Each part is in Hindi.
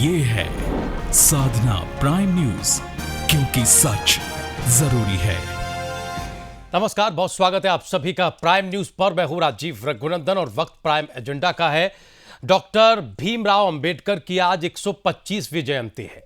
ये है साधना प्राइम न्यूज, क्योंकि सच जरूरी है। नमस्कार, बहुत स्वागत है आप सभी का प्राइम न्यूज पर। मैं हूं राजीव रघुनंदन और वक्त प्राइम एजेंडा का है। डॉक्टर भीमराव अंबेडकर की आज 125वीं जयंती है।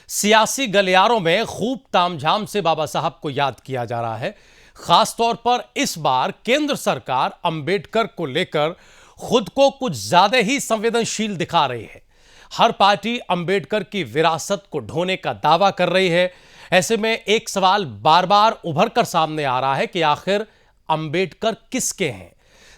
सियासी गलियारों में खूब तामझाम से बाबा साहब को याद किया जा रहा है। खासतौर पर इस बार केंद्र सरकार अंबेडकर को लेकर खुद को कुछ ज्यादा ही संवेदनशील दिखा रही है। हर पार्टी अंबेडकर की विरासत को ढोने का दावा कर रही है। ऐसे में एक सवाल बार बार उभर कर सामने आ रहा है कि आखिर अंबेडकर किसके हैं।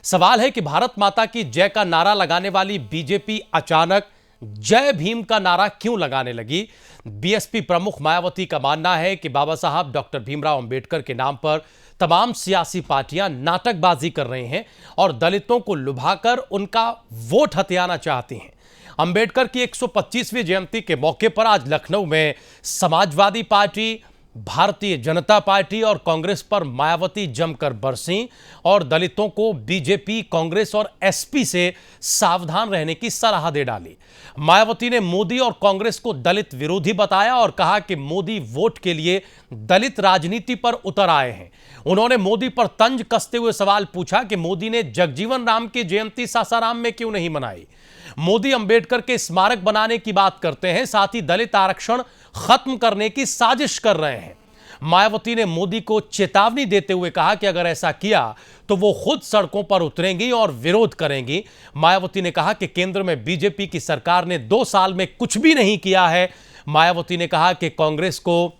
सवाल है कि भारत माता की जय का नारा लगाने वाली बीजेपी अचानक जय भीम का नारा क्यों लगाने लगी। बीएसपी प्रमुख मायावती का मानना है कि बाबा साहब डॉक्टर भीमराव अंबेडकर के नाम पर तमाम सियासी पार्टियां नाटकबाजी कर रही हैं और दलितों को लुभाकर उनका वोट हथियाना चाहती हैं। अंबेडकर की 125वीं जयंती के मौके पर आज लखनऊ में समाजवादी पार्टी, भारतीय जनता पार्टी और कांग्रेस पर मायावती जमकर बरसीं और दलितों को बीजेपी, कांग्रेस और एसपी से सावधान रहने की सलाह दे डाली। मायावती ने मोदी और कांग्रेस को दलित विरोधी बताया और कहा कि मोदी वोट के लिए दलित राजनीति पर उतर आए हैं। उन्होंने मोदी पर तंज कसते हुए सवाल पूछा कि मोदी ने जगजीवन राम की जयंती सासाराम में क्यों नहीं मनाई। मोदी अंबेडकर के स्मारक बनाने की बात करते हैं, साथ ही दलित आरक्षण खत्म करने की साजिश कर रहे हैं। मायावती ने मोदी को चेतावनी देते हुए कहा कि अगर ऐसा किया तो वो खुद सड़कों पर उतरेंगी और विरोध करेंगी। मायावती ने कहा कि केंद्र में बीजेपी की सरकार ने 2 साल में कुछ भी नहीं किया है। मायावती ने कहा कि कांग्रेस को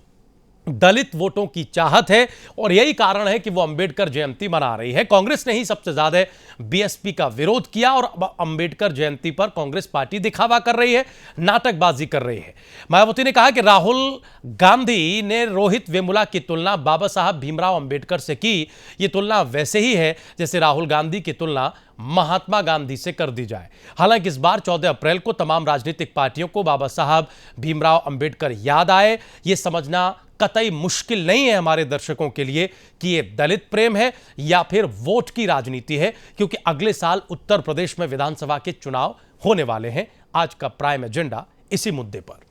दलित वोटों की चाहत है और यही कारण है कि वो अंबेडकर जयंती मना रही है। कांग्रेस ने ही सबसे ज्यादा बीएसपी का विरोध किया और अंबेडकर जयंती पर कांग्रेस पार्टी दिखावा कर रही है, नाटकबाजी कर रही है। मायावती ने कहा कि राहुल गांधी ने रोहित वेमुला की तुलना बाबा साहब भीमराव अंबेडकर से की। यह तुलना वैसे ही है जैसे राहुल गांधी की तुलना महात्मा गांधी से कर दी जाए। हालांकि इस बार 14 अप्रैल को तमाम राजनीतिक पार्टियों को बाबा साहब भीमराव अंबेडकर याद आए, यह समझना कतई मुश्किल नहीं है हमारे दर्शकों के लिए कि यह दलित प्रेम है या फिर वोट की राजनीति है, क्योंकि अगले साल उत्तर प्रदेश में विधानसभा के चुनाव होने वाले हैं। आज का प्राइम एजेंडा इसी मुद्दे पर।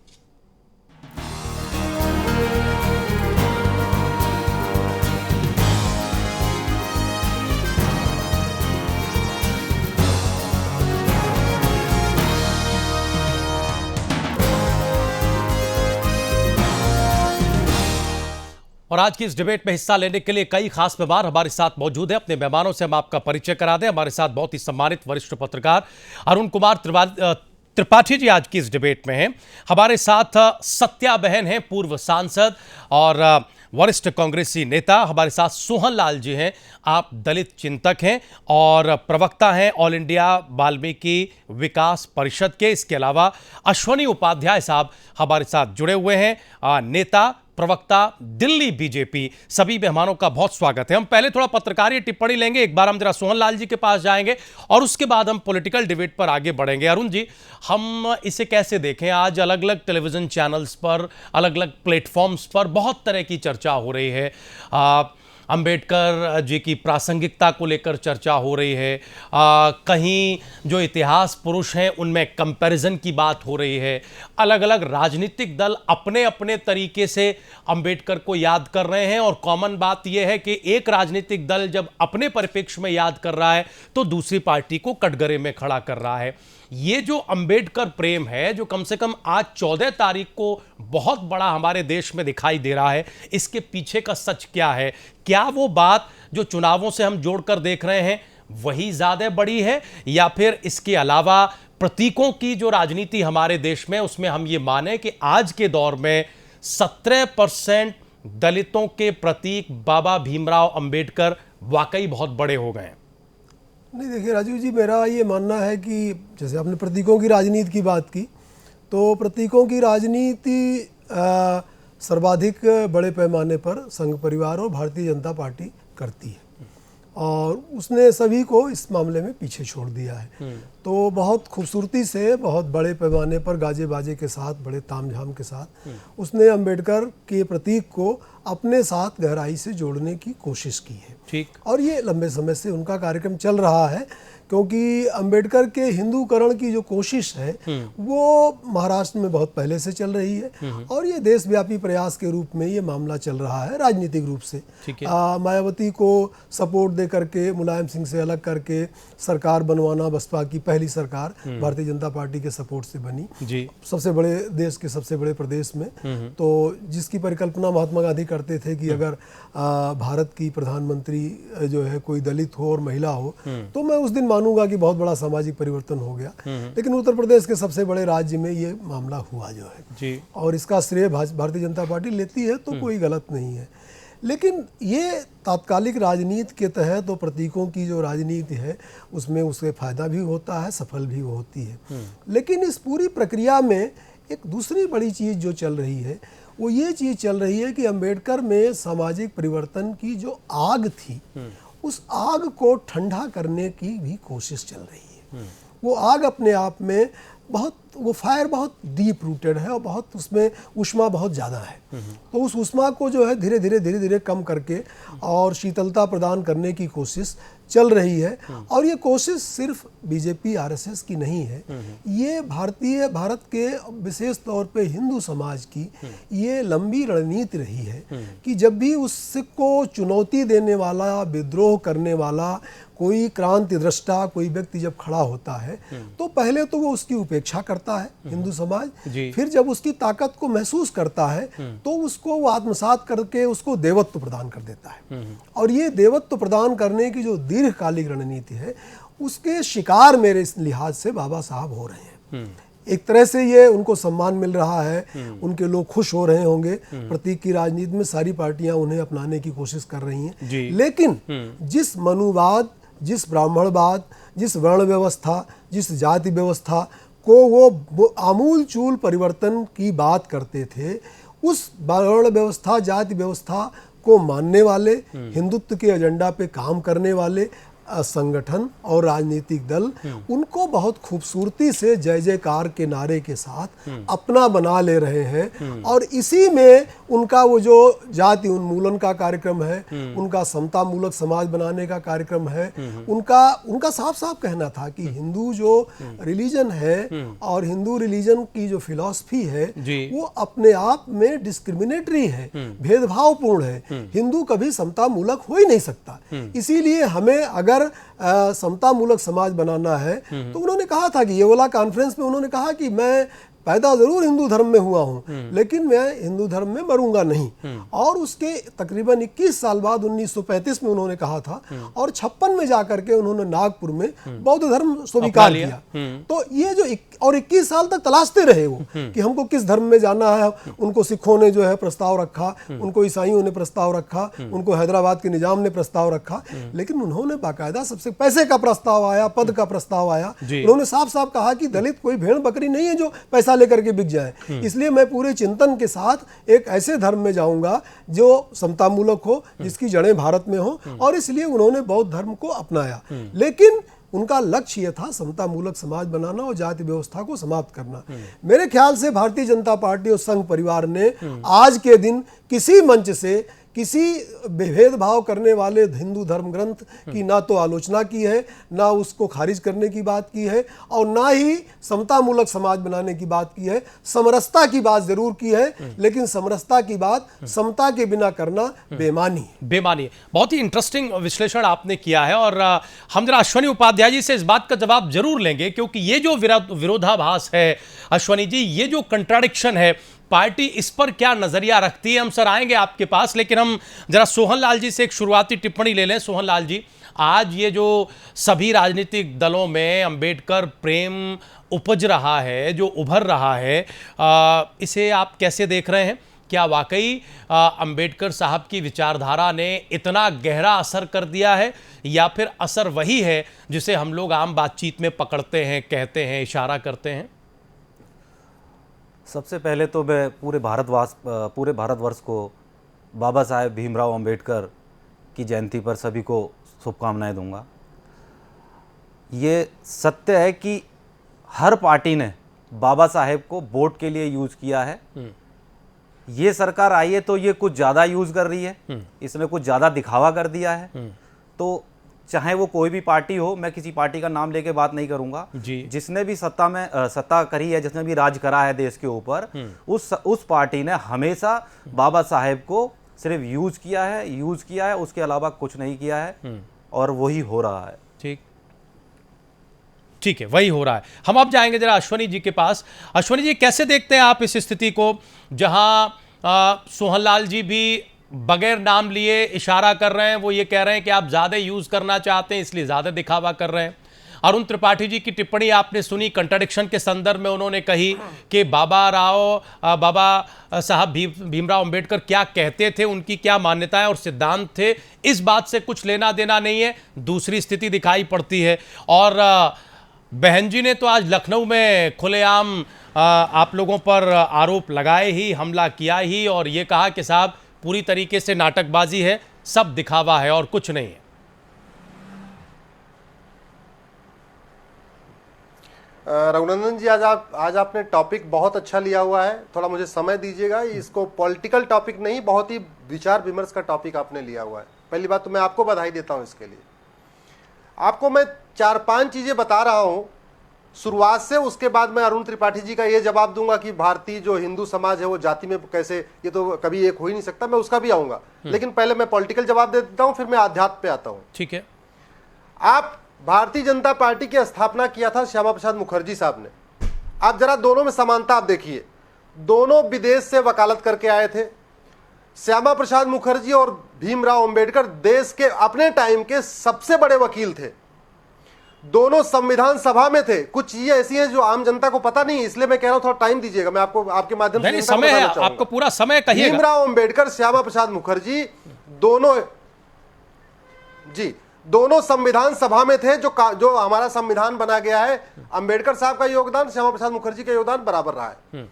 और आज की इस डिबेट में हिस्सा लेने के लिए कई खास मेहमान हमारे साथ मौजूद हैं। अपने मेहमानों से हम आपका परिचय करा दें। हमारे साथ बहुत ही सम्मानित वरिष्ठ पत्रकार अरुण कुमार त्रिपाठी जी आज की इस डिबेट में हैं। हमारे साथ सत्या बहन हैं, पूर्व सांसद और वरिष्ठ कांग्रेसी नेता। हमारे साथ सोहन लाल जी हैं, आप दलित चिंतक हैं और प्रवक्ता हैं ऑल इंडिया वाल्मीकि विकास परिषद के। इसके अलावा अश्वनी उपाध्याय साहब हमारे साथ जुड़े हुए हैं, नेता, प्रवक्ता, दिल्ली बीजेपी। सभी मेहमानों का बहुत स्वागत है। हम पहले थोड़ा पत्रकारीय टिप्पणी लेंगे, एक बार हम जरा सोहन लाल जी के पास जाएंगे और उसके बाद हम पॉलिटिकल डिबेट पर आगे बढ़ेंगे। अरुण जी, हम इसे कैसे देखें? आज अलग अलग टेलीविजन चैनल्स पर, अलग अलग प्लेटफॉर्म्स पर बहुत तरह की चर्चा हो रही है। अंबेडकर जी की प्रासंगिकता को लेकर चर्चा हो रही है। कहीं जो इतिहास पुरुष हैं उनमें कंपैरिजन की बात हो रही है। अलग अलग राजनीतिक दल अपने अपने तरीके से अंबेडकर को याद कर रहे हैं और कॉमन बात यह है कि एक राजनीतिक दल जब अपने परिप्रेक्ष्य में याद कर रहा है तो दूसरी पार्टी को कटघरे में खड़ा कर रहा है। ये जो अंबेडकर प्रेम है, जो कम से कम आज 14 तारीख को बहुत बड़ा हमारे देश में दिखाई दे रहा है, इसके पीछे का सच क्या है? क्या वो बात जो चुनावों से हम जोड़कर देख रहे हैं वही ज्यादा बड़ी है, या फिर इसके अलावा प्रतीकों की जो राजनीति हमारे देश में, उसमें हम ये माने कि आज के दौर में 17% दलितों के प्रतीक बाबा भीमराव अंबेडकर वाकई बहुत बड़े हो गए हैं? नहीं, देखिए राजीव जी, मेरा ये मानना है कि जैसे आपने प्रतीकों की राजनीति की बात की, तो प्रतीकों की राजनीति सर्वाधिक बड़े पैमाने पर संघ परिवार और भारतीय जनता पार्टी करती है और उसने सभी को इस मामले में पीछे छोड़ दिया है। तो बहुत खूबसूरती से, बहुत बड़े पैमाने पर गाजे बाजे के साथ, बड़े तामझाम के साथ उसने अंबेडकर के प्रतीक को अपने साथ गहराई से जोड़ने की कोशिश की है। ठीक। और ये लंबे समय से उनका कार्यक्रम चल रहा है, क्योंकि अंबेडकर के हिंदूकरण की जो कोशिश है वो महाराष्ट्र में बहुत पहले से चल रही है और ये देशव्यापी प्रयास के रूप में ये मामला चल रहा है राजनीतिक रूप से। मायावती को सपोर्ट दे करके, मुलायम सिंह से अलग करके सरकार बनवाना, बसपा की पहली सरकार भारतीय जनता पार्टी के सपोर्ट से बनी जी। सबसे बड़े देश के सबसे बड़े प्रदेश में, तो जिसकी परिकल्पना महात्मा गांधी करते थे कि अगर भारत की प्रधानमंत्री जो है कोई दलित हो और महिला हो तो मैं उस दिन मानूंगा कि बहुत बड़ा सामाजिक परिवर्तन हो गया। लेकिन उत्तर प्रदेश के सबसे बड़े राज्य में ये मामला हुआ जो है जी। और इसका श्रेय भारतीय जनता पार्टी लेती है, तो कोई गलत नहीं है। लेकिन ये तात्कालिक राजनीति के तहत तो प्रतीकों की जो राजनीति है उसमें उससे फायदा भी होता है, सफल भी होती है। लेकिन इस पूरी प्रक्रिया में एक दूसरी बड़ी चीज़ जो चल रही है वो ये चीज़ चल रही है कि अंबेडकर में सामाजिक परिवर्तन की जो आग थी उस आग को ठंडा करने की भी कोशिश चल रही है। वो आग अपने आप में बहुत, वो फायर बहुत डीप रूटेड है और बहुत उसमें ऊष्मा बहुत ज़्यादा है। तो उस ऊष्मा को जो है धीरे धीरे कम करके और शीतलता प्रदान करने की कोशिश चल रही है। और ये कोशिश सिर्फ बीजेपी आरएसएस की नहीं है, ये भारत के विशेष तौर पे हिंदू समाज की ये लंबी रणनीति रही है कि जब भी उसको चुनौती देने वाला, विद्रोह करने वाला कोई क्रांति दृष्टा, कोई व्यक्ति जब खड़ा होता है तो पहले तो वो उसकी उपेक्षा करता है हिंदू समाज, फिर जब उसकी ताकत को महसूस करता है तो उसको वो आत्मसात करके उसको देवत्व प्रदान कर देता है। और ये देवत्व प्रदान करने की जो दीर्घकालिक रणनीति है उसके शिकार मेरे इस लिहाज से बाबा साहब हो रहे हैं। एक तरह से ये उनको सम्मान मिल रहा है, उनके लोग खुश हो रहे होंगे, प्रतीक की राजनीति में सारी पार्टियां उन्हें अपनाने की कोशिश कर रही हैं। लेकिन जिस मनुवाद, जिस ब्राह्मणवाद, जिस वर्ण व्यवस्था, जिस जाति व्यवस्था को वो आमूल चूल परिवर्तन की बात करते थे, उस वर्ण व्यवस्था, जाति व्यवस्था को मानने वाले, हिंदुत्व के एजेंडा पे काम करने वाले संगठन और राजनीतिक दल उनको बहुत खूबसूरती से जय जयकार के नारे के साथ अपना बना ले रहे हैं। और इसी में उनका वो जो जाति उन्मूलन का कार्यक्रम है, उनका समतामूलक समाज बनाने का कार्यक्रम है, उनका साफ साफ कहना था कि हिंदू जो रिलीजन है और हिंदू रिलीजन की जो फिलॉसफी है वो अपने आप में डिस्क्रिमिनेटरी है, भेदभावपूर्ण है। हिंदू कभी समतामूलक हो ही नहीं सकता। इसीलिए हमें अगर समतामूलक समाज बनाना है तो उन्होंने कहा था कि ये वाला कॉन्फ्रेंस में उन्होंने कहा कि मैं पैदा जरूर हिंदू धर्म में हुआ हूं लेकिन मैं हिंदू धर्म में मरूंगा नहीं। और उसके तकरीबन 21 साल बाद 1935 में उन्होंने कहा था और 56 में जाकर के उन्होंने नागपुर में बौद्ध धर्म स्वीकार किया। तो ये जो 21 साल तक तलाशते रहे वो कि हमको किस धर्म में जाना है। उनको सिखों ने जो है प्रस्ताव रखा, उनको ईसाइयों ने प्रस्ताव रखा, उनको हैदराबाद के निजाम ने प्रस्ताव रखा, लेकिन उन्होंने बाकायदा सबसे पैसे का प्रस्ताव आया, पद का प्रस्ताव आया। उन्होंने साफ साफ कहा कि दलित कोई भेड़ बकरी नहीं है जो पैसा लेकर के बिक जाए, इसलिए मैं पूरे चिंतन के साथ एक ऐसे धर्म में जाऊंगा जो समतामूलक हो, जिसकी जड़ें भारत में हो। और इसलिए उन्होंने बौद्ध धर्म को अपनाया। लेकिन उनका लक्ष्य यह था समतामूलक समाज बनाना और जाति व्यवस्था को समाप्त करना। मेरे ख्याल से भारतीय जनता पार्टी और संघ परिवार ने आज के दिन किसी मंच से किसी भेदभाव करने वाले हिंदू धर्म ग्रंथ की ना तो आलोचना की है, ना उसको खारिज करने की बात की है, और ना ही समतामूलक समाज बनाने की बात की है। समरसता की बात जरूर की है, लेकिन समरसता की बात समता के बिना करना बेमानी है। बेमानी है। बहुत ही इंटरेस्टिंग विश्लेषण आपने किया है और हम जरा अश्वनी उपाध्याय जी से इस बात का जवाब जरूर लेंगे, क्योंकि ये जो विरोधाभास है अश्वनी जी, ये जो कंट्राडिक्शन है, पार्टी इस पर क्या नजरिया रखती है? हम सर आएंगे आपके पास, लेकिन हम जरा सोहन लाल जी से एक शुरुआती टिप्पणी ले लें। सोहन लाल जी, आज ये जो सभी राजनीतिक दलों में अंबेडकर प्रेम उपज रहा है, जो उभर रहा है, इसे आप कैसे देख रहे हैं? क्या वाकई अंबेडकर साहब की विचारधारा ने इतना गहरा असर कर दिया है, या फिर असर वही है जिसे हम लोग आम बातचीत में पकड़ते हैं, कहते हैं, इशारा करते हैं? सबसे पहले तो मैं पूरे भारतवर्ष को बाबा साहेब भीमराव अंबेडकर की जयंती पर सभी को शुभकामनाएं दूंगा। ये सत्य है कि हर पार्टी ने बाबा साहेब को वोट के लिए यूज़ किया है, ये सरकार आई है तो ये कुछ ज़्यादा यूज़ कर रही है, इसने कुछ ज़्यादा दिखावा कर दिया है। तो चाहे वो कोई भी पार्टी हो, मैं किसी पार्टी का नाम लेके बात नहीं करूंगा, जिसने भी सत्ता करी है, जिसने भी राज करा है देश के ऊपर, उस पार्टी ने हमेशा बाबा साहेब को सिर्फ यूज किया है, उसके अलावा कुछ नहीं किया है, और वही हो रहा है। ठीक है, वही हो रहा है। हम अब जाएंगे जरा अश्वनी जी के पास। अश्वनी जी, कैसे देखते हैं आप इस स्थिति को जहां सोहनलाल जी भी बगैर नाम लिए इशारा कर रहे हैं, वो ये कह रहे हैं कि आप ज्यादा यूज करना चाहते हैं इसलिए ज्यादा दिखावा कर रहे हैं। अरुण त्रिपाठी जी की टिप्पणी आपने सुनी, कंट्राडिक्शन के संदर्भ में उन्होंने कही कि बाबा साहब भीमराव अंबेडकर क्या कहते थे, उनकी क्या मान्यताएं और सिद्धांत थे, इस बात से कुछ लेना देना नहीं है। दूसरी स्थिति दिखाई पड़ती है। और बहन जी ने तो आज लखनऊ में खुलेआम आप लोगों पर आरोप लगाए ही, हमला किया ही, और ये कहा कि साहब पूरी तरीके से नाटकबाजी है, सब दिखावा है और कुछ नहीं है। रघुनंदन जी, आज आपने टॉपिक बहुत अच्छा लिया हुआ है। थोड़ा मुझे समय दीजिएगा। इसको पॉलिटिकल टॉपिक नहीं, बहुत ही विचार विमर्श का टॉपिक आपने लिया हुआ है। पहली बात तो मैं आपको बधाई देता हूं इसके लिए। आपको मैं 4-5 चीजें बता रहा हूं शुरुआत से, उसके बाद मैं अरुण त्रिपाठी जी का ये जवाब दूंगा कि भारतीय जो हिंदू समाज है वो जाति में कैसे, ये तो कभी एक हो ही नहीं सकता, मैं उसका भी आऊंगा। लेकिन पहले मैं पॉलिटिकल जवाब दे देता हूं, फिर मैं आध्यात्म पे आता हूं। ठीक है। आप भारतीय जनता पार्टी की स्थापना किया था श्यामा प्रसाद मुखर्जी साहब ने। आप जरा दोनों में समानता आप देखिए, दोनों विदेश से वकालत करके आए थे। श्यामा प्रसाद मुखर्जी और भीमराव अंबेडकर देश के अपने टाइम के सबसे बड़े वकील थे। दोनों संविधान सभा में थे। कुछ चीजें ऐसी हैं जो आम जनता को पता नहीं, इसलिए मैं कह रहा हूं थोड़ा टाइम दीजिएगा, मैं आपको आपके माध्यम से समय है, आपको पूरा समय कहिएगा। भीमराव अंबेडकर, श्यामा प्रसाद मुखर्जी दोनों संविधान सभा में थे। जो हमारा संविधान बना गया है, अंबेडकर साहब का योगदान, श्यामा प्रसाद मुखर्जी का योगदान बराबर रहा है।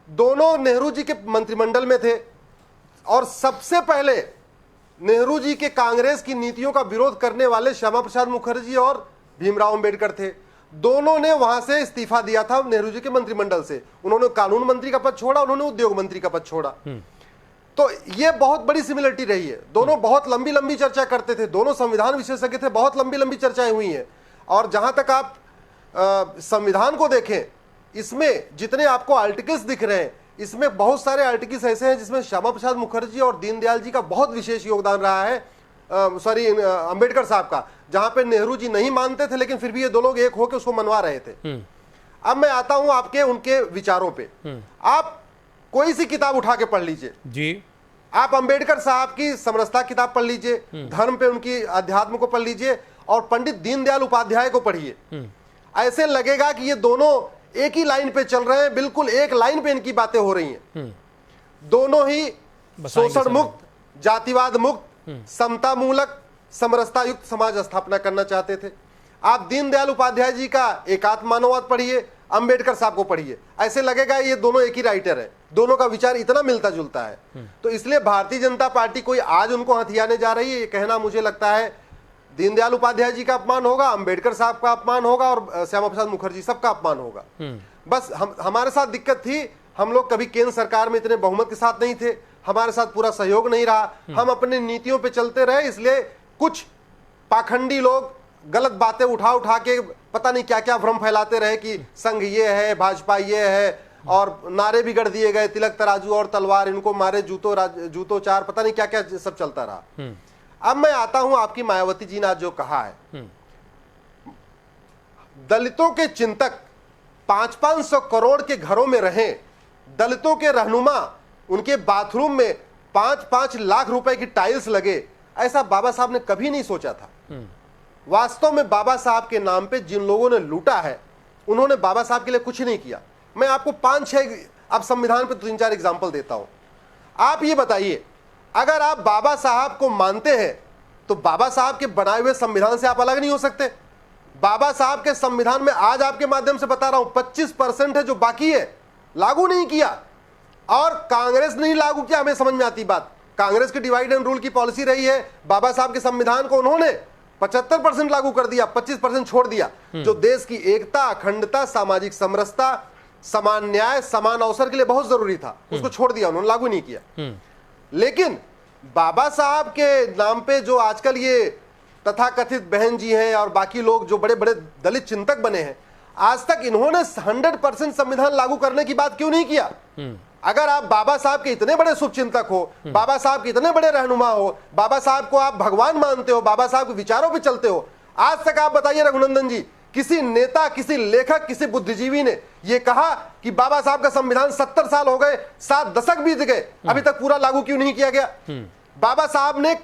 दोनों नेहरू जी के मंत्रिमंडल में थे, और सबसे पहले नेहरू जी के कांग्रेस की नीतियों का विरोध करने वाले श्यामा प्रसाद मुखर्जी और भीमराव अंबेडकर थे। दोनों ने वहां से इस्तीफा दिया था नेहरू जी के मंत्रिमंडल से। उन्होंने कानून मंत्री का पद छोड़ा, उन्होंने उद्योग मंत्री का पद छोड़ा। तो ये बहुत बड़ी सिमिलरिटी रही है। दोनों बहुत लंबी लंबी चर्चा करते थे, दोनों संविधान विशेषज्ञ थे, बहुत लंबी लंबी चर्चाएं हुई हैं। और जहां तक आप संविधान को देखें, इसमें जितने आपको आर्टिकल्स दिख रहे हैं, इसमें बहुत सारे आर्टिकल्स ऐसे हैं जिसमें श्यामा प्रसाद मुखर्जी और दीनदयाल जी का बहुत विशेष योगदान रहा है, अंबेडकर साहब का, जहां पे नेहरू जी नहीं मानते थे, लेकिन फिर भी ये दो लोग एक होकर उसको मनवा रहे थे। अब मैं आता हूं आपके उनके विचारों पे। आप कोई सी किताब उठा के पढ़ लीजिए जी, आप अंबेडकर साहब की समरसता किताब पढ़ लीजिए, धर्म पे उनकी अध्यात्म को पढ़ लीजिए, और पंडित दीनदयाल उपाध्याय को पढ़िए। ऐसे लगेगा कि ये दोनों एक ही लाइन पे चल रहे हैं, बिल्कुल एक लाइन पे इनकी बातें हो रही हैं। दोनों ही शोषण मुक्त, जातिवाद मुक्त, समता मूलक, समरसता युक्त समाज स्थापना करना चाहते थे। आप दीनदयाल उपाध्याय जी का एकात्म मानववाद पढ़िए, अंबेडकर साहब को पढ़िए, ऐसे लगेगा ये दोनों एक ही राइटर है, दोनों का विचार इतना मिलता जुलता है। तो इसलिए भारतीय जनता पार्टी कोई आज उनको हथियाने जा रही है, ये कहना मुझे लगता है दीनदयाल उपाध्याय जी का अपमान होगा, अंबेडकर साहब का अपमान होगा, और श्यामा प्रसाद मुखर्जी सबका अपमान होगा। बस हमारे साथ दिक्कत थी, हम लोग कभी केंद्र सरकार में इतने बहुमत के साथ नहीं थे, हमारे साथ पूरा सहयोग नहीं रहा, हम अपने नीतियों पे चलते रहे। इसलिए कुछ पाखंडी लोग गलत बातें उठा के पता नहीं क्या क्या भ्रम फैलाते रहे कि संघ ये है, भाजपा ये है, और नारे भी गढ़ दिए गए, तिलक तराजू और तलवार, इनको मारे जूतो चार, पता नहीं क्या क्या सब चलता रहा। अब मैं आता हूं आपकी मायावती जी ने आज जो कहा है, दलितों के चिंतक 500-500 करोड़ के घरों में रहें, दलितों के रहनुमा उनके बाथरूम में 5-5 लाख रुपए की टाइल्स लगे, ऐसा बाबा साहब ने कभी नहीं सोचा था। वास्तव में बाबा साहब के नाम पे जिन लोगों ने लूटा है, उन्होंने बाबा साहब के लिए कुछ नहीं किया। मैं आपको 5-6 अब संविधान पे 3-4 एग्जाम्पल देता हूं। आप ये बताइए, अगर आप बाबा साहब को मानते हैं तो बाबा साहब के बनाए हुए संविधान से आप अलग नहीं हो सकते। बाबा साहब के संविधान में आज आपके माध्यम से बता रहा हूं 25% है जो बाकी है, लागू नहीं किया, और कांग्रेस ने नहीं लागू किया। हमें समझ में आती बात, कांग्रेस की डिवाइड एंड रूल की पॉलिसी रही है, बाबा साहब के संविधान को उन्होंने 75% लागू कर दिया, 25% छोड़ दिया, जो देश की एकता, अखंडता, सामाजिक समरसता, समान न्याय, समान अवसर के लिए बहुत जरूरी था, उसको छोड़ दिया, उन्होंने लागू नहीं किया। लेकिन बाबा साहब के नाम पे जो आजकल ये तथाकथित बहन जी हैं और बाकी लोग जो बड़े बड़े दलित चिंतक बने हैं, आज तक इन्होंने 100% संविधान लागू करने की बात क्यों नहीं किया? अगर आप बाबा साहब के इतने बड़े शुभचिंतक हो, बाबा साहब के इतने बड़े रहनुमा हो, बाबा साहब को आप भगवान मानते हो, बाबा साहब के विचारों पे चलते हो, आज तक आप बताइए रघुनंदन जी, किसी नेता, किसी लेखक, किसी बुद्धिजीवी ने यह कहा कि बाबा साहब का संविधान 70 साल हो गए, 7 दशक बीत गए, अभी तक पूरा लागू क्यों नहीं किया गया? बाबा साहब ने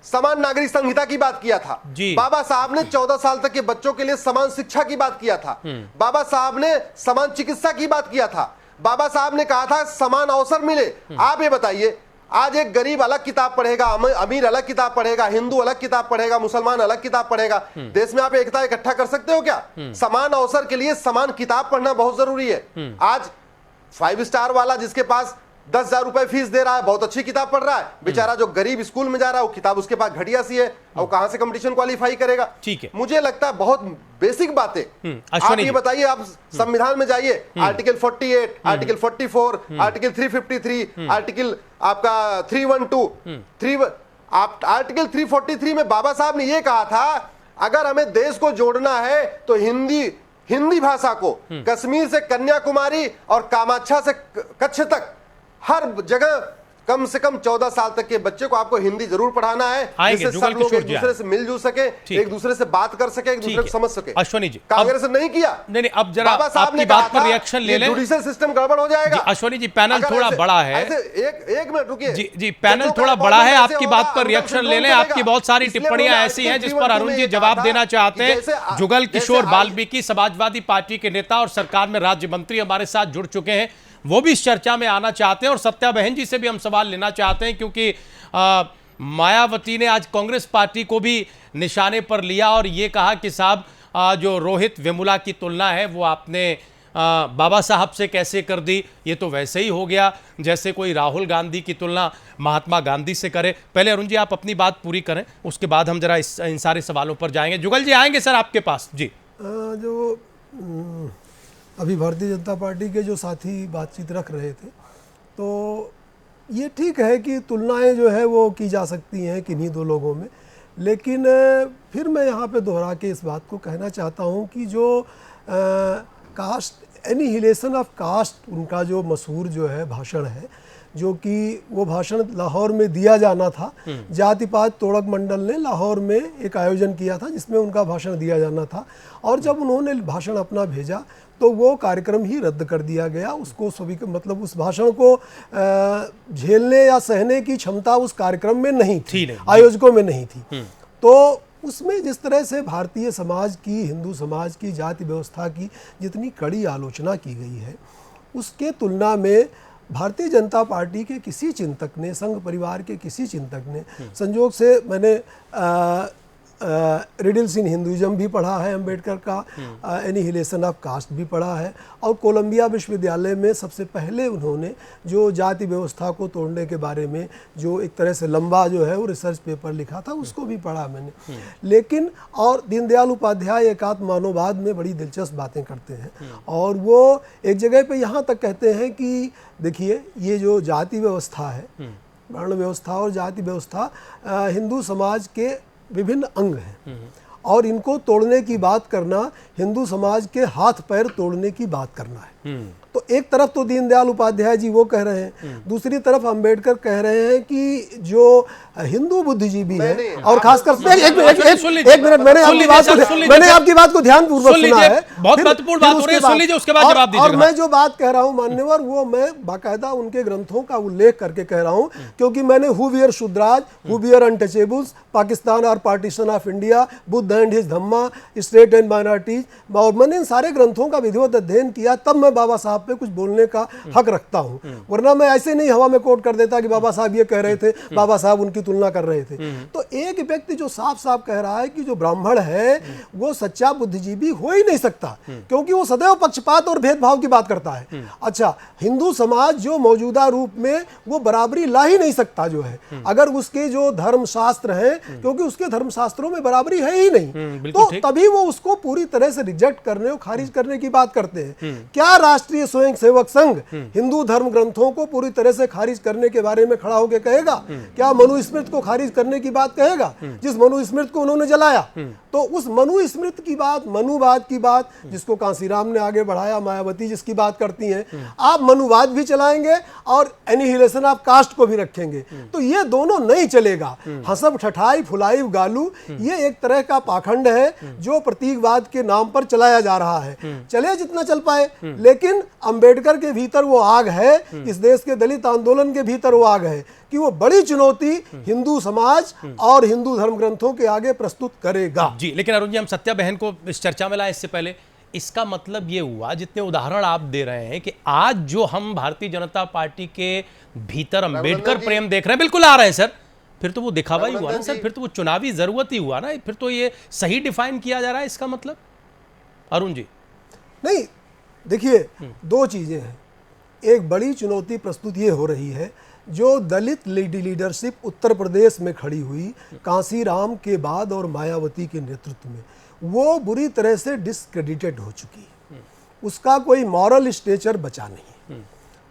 समान नागरिक संहिता की बात किया था, बाबा साहब ने 14 साल तक के बच्चों के लिए समान शिक्षा की बात किया था, बाबा साहब ने समान चिकित्सा की बात किया था, बाबा साहब ने कहा था समान अवसर मिले। आप ये बताइए, आज एक गरीब अलग किताब पढ़ेगा, अमीर अलग किताब पढ़ेगा, हिंदू अलग किताब पढ़ेगा, मुसलमान अलग किताब पढ़ेगा, देश में आप एकता इकट्ठा कर सकते हो क्या? समान अवसर के लिए समान किताब पढ़ना बहुत जरूरी है। आज 5 स्टार वाला जिसके पास 10,000 रुपए फीस दे रहा है, बहुत अच्छी किताब पढ़ रहा है, बेचारा जो गरीब स्कूल में जा रहा है, वो किताब उसके पास घटिया सी है, और कहां से कंपटीशन क्वालिफाई करेगा? ठीक है, मुझे लगता है बहुत बेसिक बातें। आप ये बताइए, आप संविधान में जाइए, आर्टिकल 48, आर्टिकल 44, आर्टिकल 353, आर्टिकल आपका 312, आप आर्टिकल 343 में बाबा साहब ने यह कहा था, अगर हमें देश को जोड़ना है तो हिंदी भाषा को कश्मीर से कन्याकुमारी और कामाख्या से कच्छ तक हर जगह कम से कम 14 साल तक के बच्चे को आपको हिंदी जरूर पढ़ाना है, जिससे सब लोग एक दूसरे से मिलजुल सके, एक दूसरे से बात कर सके, एक दूसरे को समझ सके। अश्वनी जी, कांग्रेस ने नहीं किया। नहीं, अब जरा आपकी बात पर रिएक्शन ले लें। जुडिशियल सिस्टम गड़बड़ हो जाएगा। अश्वनी जी, पैनल थोड़ा बड़ा है, एक मिनट रुकिए जी, पैनल थोड़ा बड़ा है, आपकी बात पर रिएक्शन ले लें। आपकी बहुत सारी टिप्पणियां ऐसी हैं जिस पर अरुण जी जवाब देना चाहते हैं। जुगल किशोर वाल्मीकि समाजवादी पार्टी के नेता और सरकार में राज्य मंत्री हमारे साथ जुड़ चुके हैं, वो भी इस चर्चा में आना चाहते हैं, और सत्या बहन जी से भी हम सवाल लेना चाहते हैं, क्योंकि मायावती ने आज कांग्रेस पार्टी को भी निशाने पर लिया और ये कहा कि साहब जो रोहित वेमुला की तुलना है वो आपने बाबा साहब से कैसे कर दी? ये तो वैसे ही हो गया जैसे कोई राहुल गांधी की तुलना महात्मा गांधी से करे। पहले अरुण जी आप अपनी बात पूरी करें, उसके बाद हम जरा इन सारे सवालों पर जाएंगे। जुगल जी आएंगे सर आपके पास जी। जो अभी भारतीय जनता पार्टी के जो साथी बातचीत रख रहे थे, तो ये ठीक है कि तुलनाएं जो है वो की जा सकती हैं किन्हीं दो लोगों में, लेकिन फिर मैं यहाँ पे दोहरा के इस बात को कहना चाहता हूँ कि जो कास्ट एनिहिलेशन ऑफ कास्ट उनका जो मशहूर जो है भाषण है, जो कि वो भाषण लाहौर में दिया जाना था, जाति पात तोड़क मंडल ने लाहौर में एक आयोजन किया था जिसमें उनका भाषण दिया जाना था, और जब उन्होंने भाषण अपना भेजा तो वो कार्यक्रम ही रद्द कर दिया गया। उसको सभी मतलब उस भाषण को झेलने या सहने की क्षमता उस कार्यक्रम में नहीं थी, आयोजकों में नहीं थी। तो उसमें जिस तरह से भारतीय समाज की, हिंदू समाज की, जाति व्यवस्था की जितनी कड़ी आलोचना की गई है, उसके तुलना में भारतीय जनता पार्टी के किसी चिंतक ने, संघ परिवार के किसी चिंतक ने, संयोग से मैंने रिडल्स इन हिंदुइज्म भी पढ़ा है, अंबेडकर का एनिहिलेशन ऑफ कास्ट भी पढ़ा है, और कोलंबिया विश्वविद्यालय में सबसे पहले उन्होंने जो जाति व्यवस्था को तोड़ने के बारे में जो एक तरह से लंबा जो है वो रिसर्च पेपर लिखा था, उसको भी पढ़ा मैंने। लेकिन और दीनदयाल उपाध्याय एकात्म मानववाद में बड़ी दिलचस्प बातें करते हैं, और वो एक जगह पे यहाँ तक कहते हैं कि देखिए ये जो जाति व्यवस्था है, वर्ण व्यवस्था और जाति व्यवस्था हिंदू समाज के विभिन्न अंग हैं, और इनको तोड़ने की बात करना हिंदू समाज के हाथ पैर तोड़ने की बात करना है। तो एक तरफ तो दीनदयाल उपाध्याय जी वो कह रहे हैं, दूसरी तरफ अंबेडकर कह रहे हैं कि जो हिंदू बुद्धिजीवी है, और खासकर एक मिनट मैंने आपकी बात को ध्यानपूर्वक सुना है, बहुत महत्वपूर्ण बात हो रही है, सुन लीजिए उसके बाद जवाब दीजिएगा। और मैं जो बात कह रहा हूं मान्यवर, वो मैं बाकायदा उनके ग्रंथों का उल्लेख करके कह रहा हूं, क्योंकि मैंने who were Shudras, who were untouchables, Pakistan और partition of India, Buddha and his Dhamma, state and minorities, और मैंने इन सारे ग्रंथों का विधिवत अध्ययन किया, तब मैं बाबा साहब पे कुछ बोलने का हक रखता हूँ, वरना मैं ऐसे नहीं हवा में कोट कर देता कि बाबा साहब ये कह रहे थे, बाबा साहब उनकी तुलना कर रहे थे। तो एक व्यक्ति जो साफ साफ कह रहा है कि जो ब्राह्मण है वो सच्चा बुद्धिजीवी हो ही नहीं सकता, क्योंकि वो सदैव पक्षपात और भेदभाव की बात करता है। अच्छा, हिंदू समाज जो मौजूदा रूप में वो बराबरी ला ही नहीं सकता जो है, अगर उसके जो धर्मशास्त्र है, क्योंकि उसके धर्मशास्त्रों में बराबरी है ही नहीं, तो तभी वो उसको पूरी तरह से रिजेक्ट करने और खारिज करने की बात करते हैं। क्या राष्ट्रीय स्वयंसेवक संघ हिंदू धर्म ग्रंथों को पूरी तरह से खारिज करने के बारे में खड़ा होकर कहेगा? क्या मनुस्मृति को खारिज करने की बात कहेगा, जिस मनुस्मृति को उन्होंने जलाया? तो उस मनुस्मृति की बात, मनुवाद की बात, जिसको कांसीराम ने आगे बढ़ाया, मायावती जिसकी बात करती हैं, आप मनुवाद भी चलाएंगे और एनिहिलेशन ऑफ कास्ट को भी रखेंगे, तो ये दोनों नहीं चलेगा। हसब ठठाई फुलाई गालू, ये एक तरह का पाखंड है जो प्रतीकवाद के नाम पर चलाया जा रहा है। चले जितना चल पाए, लेकिन अंबेडकर के भीतर वो आग है, इस देश के दलित आंदोलन के भीतर वो आग है कि वो बड़ी चुनौती हिंदू समाज और हिंदू धर्म ग्रंथों के आगे प्रस्तुत करेगा। जी, लेकिन अरुण जी, हम सत्या बहन को इस चर्चा में लाए इससे पहले, इसका मतलब ये हुआ, जितने उदाहरण आप दे रहे हैं, कि आज जो हम भारतीय जनता पार्टी के भीतर अंबेडकर प्रेम देख रहे हैं, बिल्कुल आ रहे हैं सर, फिर तो वो दिखावा ही हुआ ना सर, फिर तो वो चुनावी जरूरत ही हुआ ना, फिर तो ये सही डिफाइन किया जा रहा है इसका मतलब। अरुण जी नहीं, देखिए दो चीजें हैं। एक बड़ी चुनौती प्रस्तुत ये हो रही है, जो दलित लीडरशिप उत्तर प्रदेश में खड़ी हुई कांसीराम के बाद और मायावती के नेतृत्व में, वो बुरी तरह से डिस्क्रेडिटेड हो चुकी है। उसका कोई मॉरल स्टेचर बचा नहीं,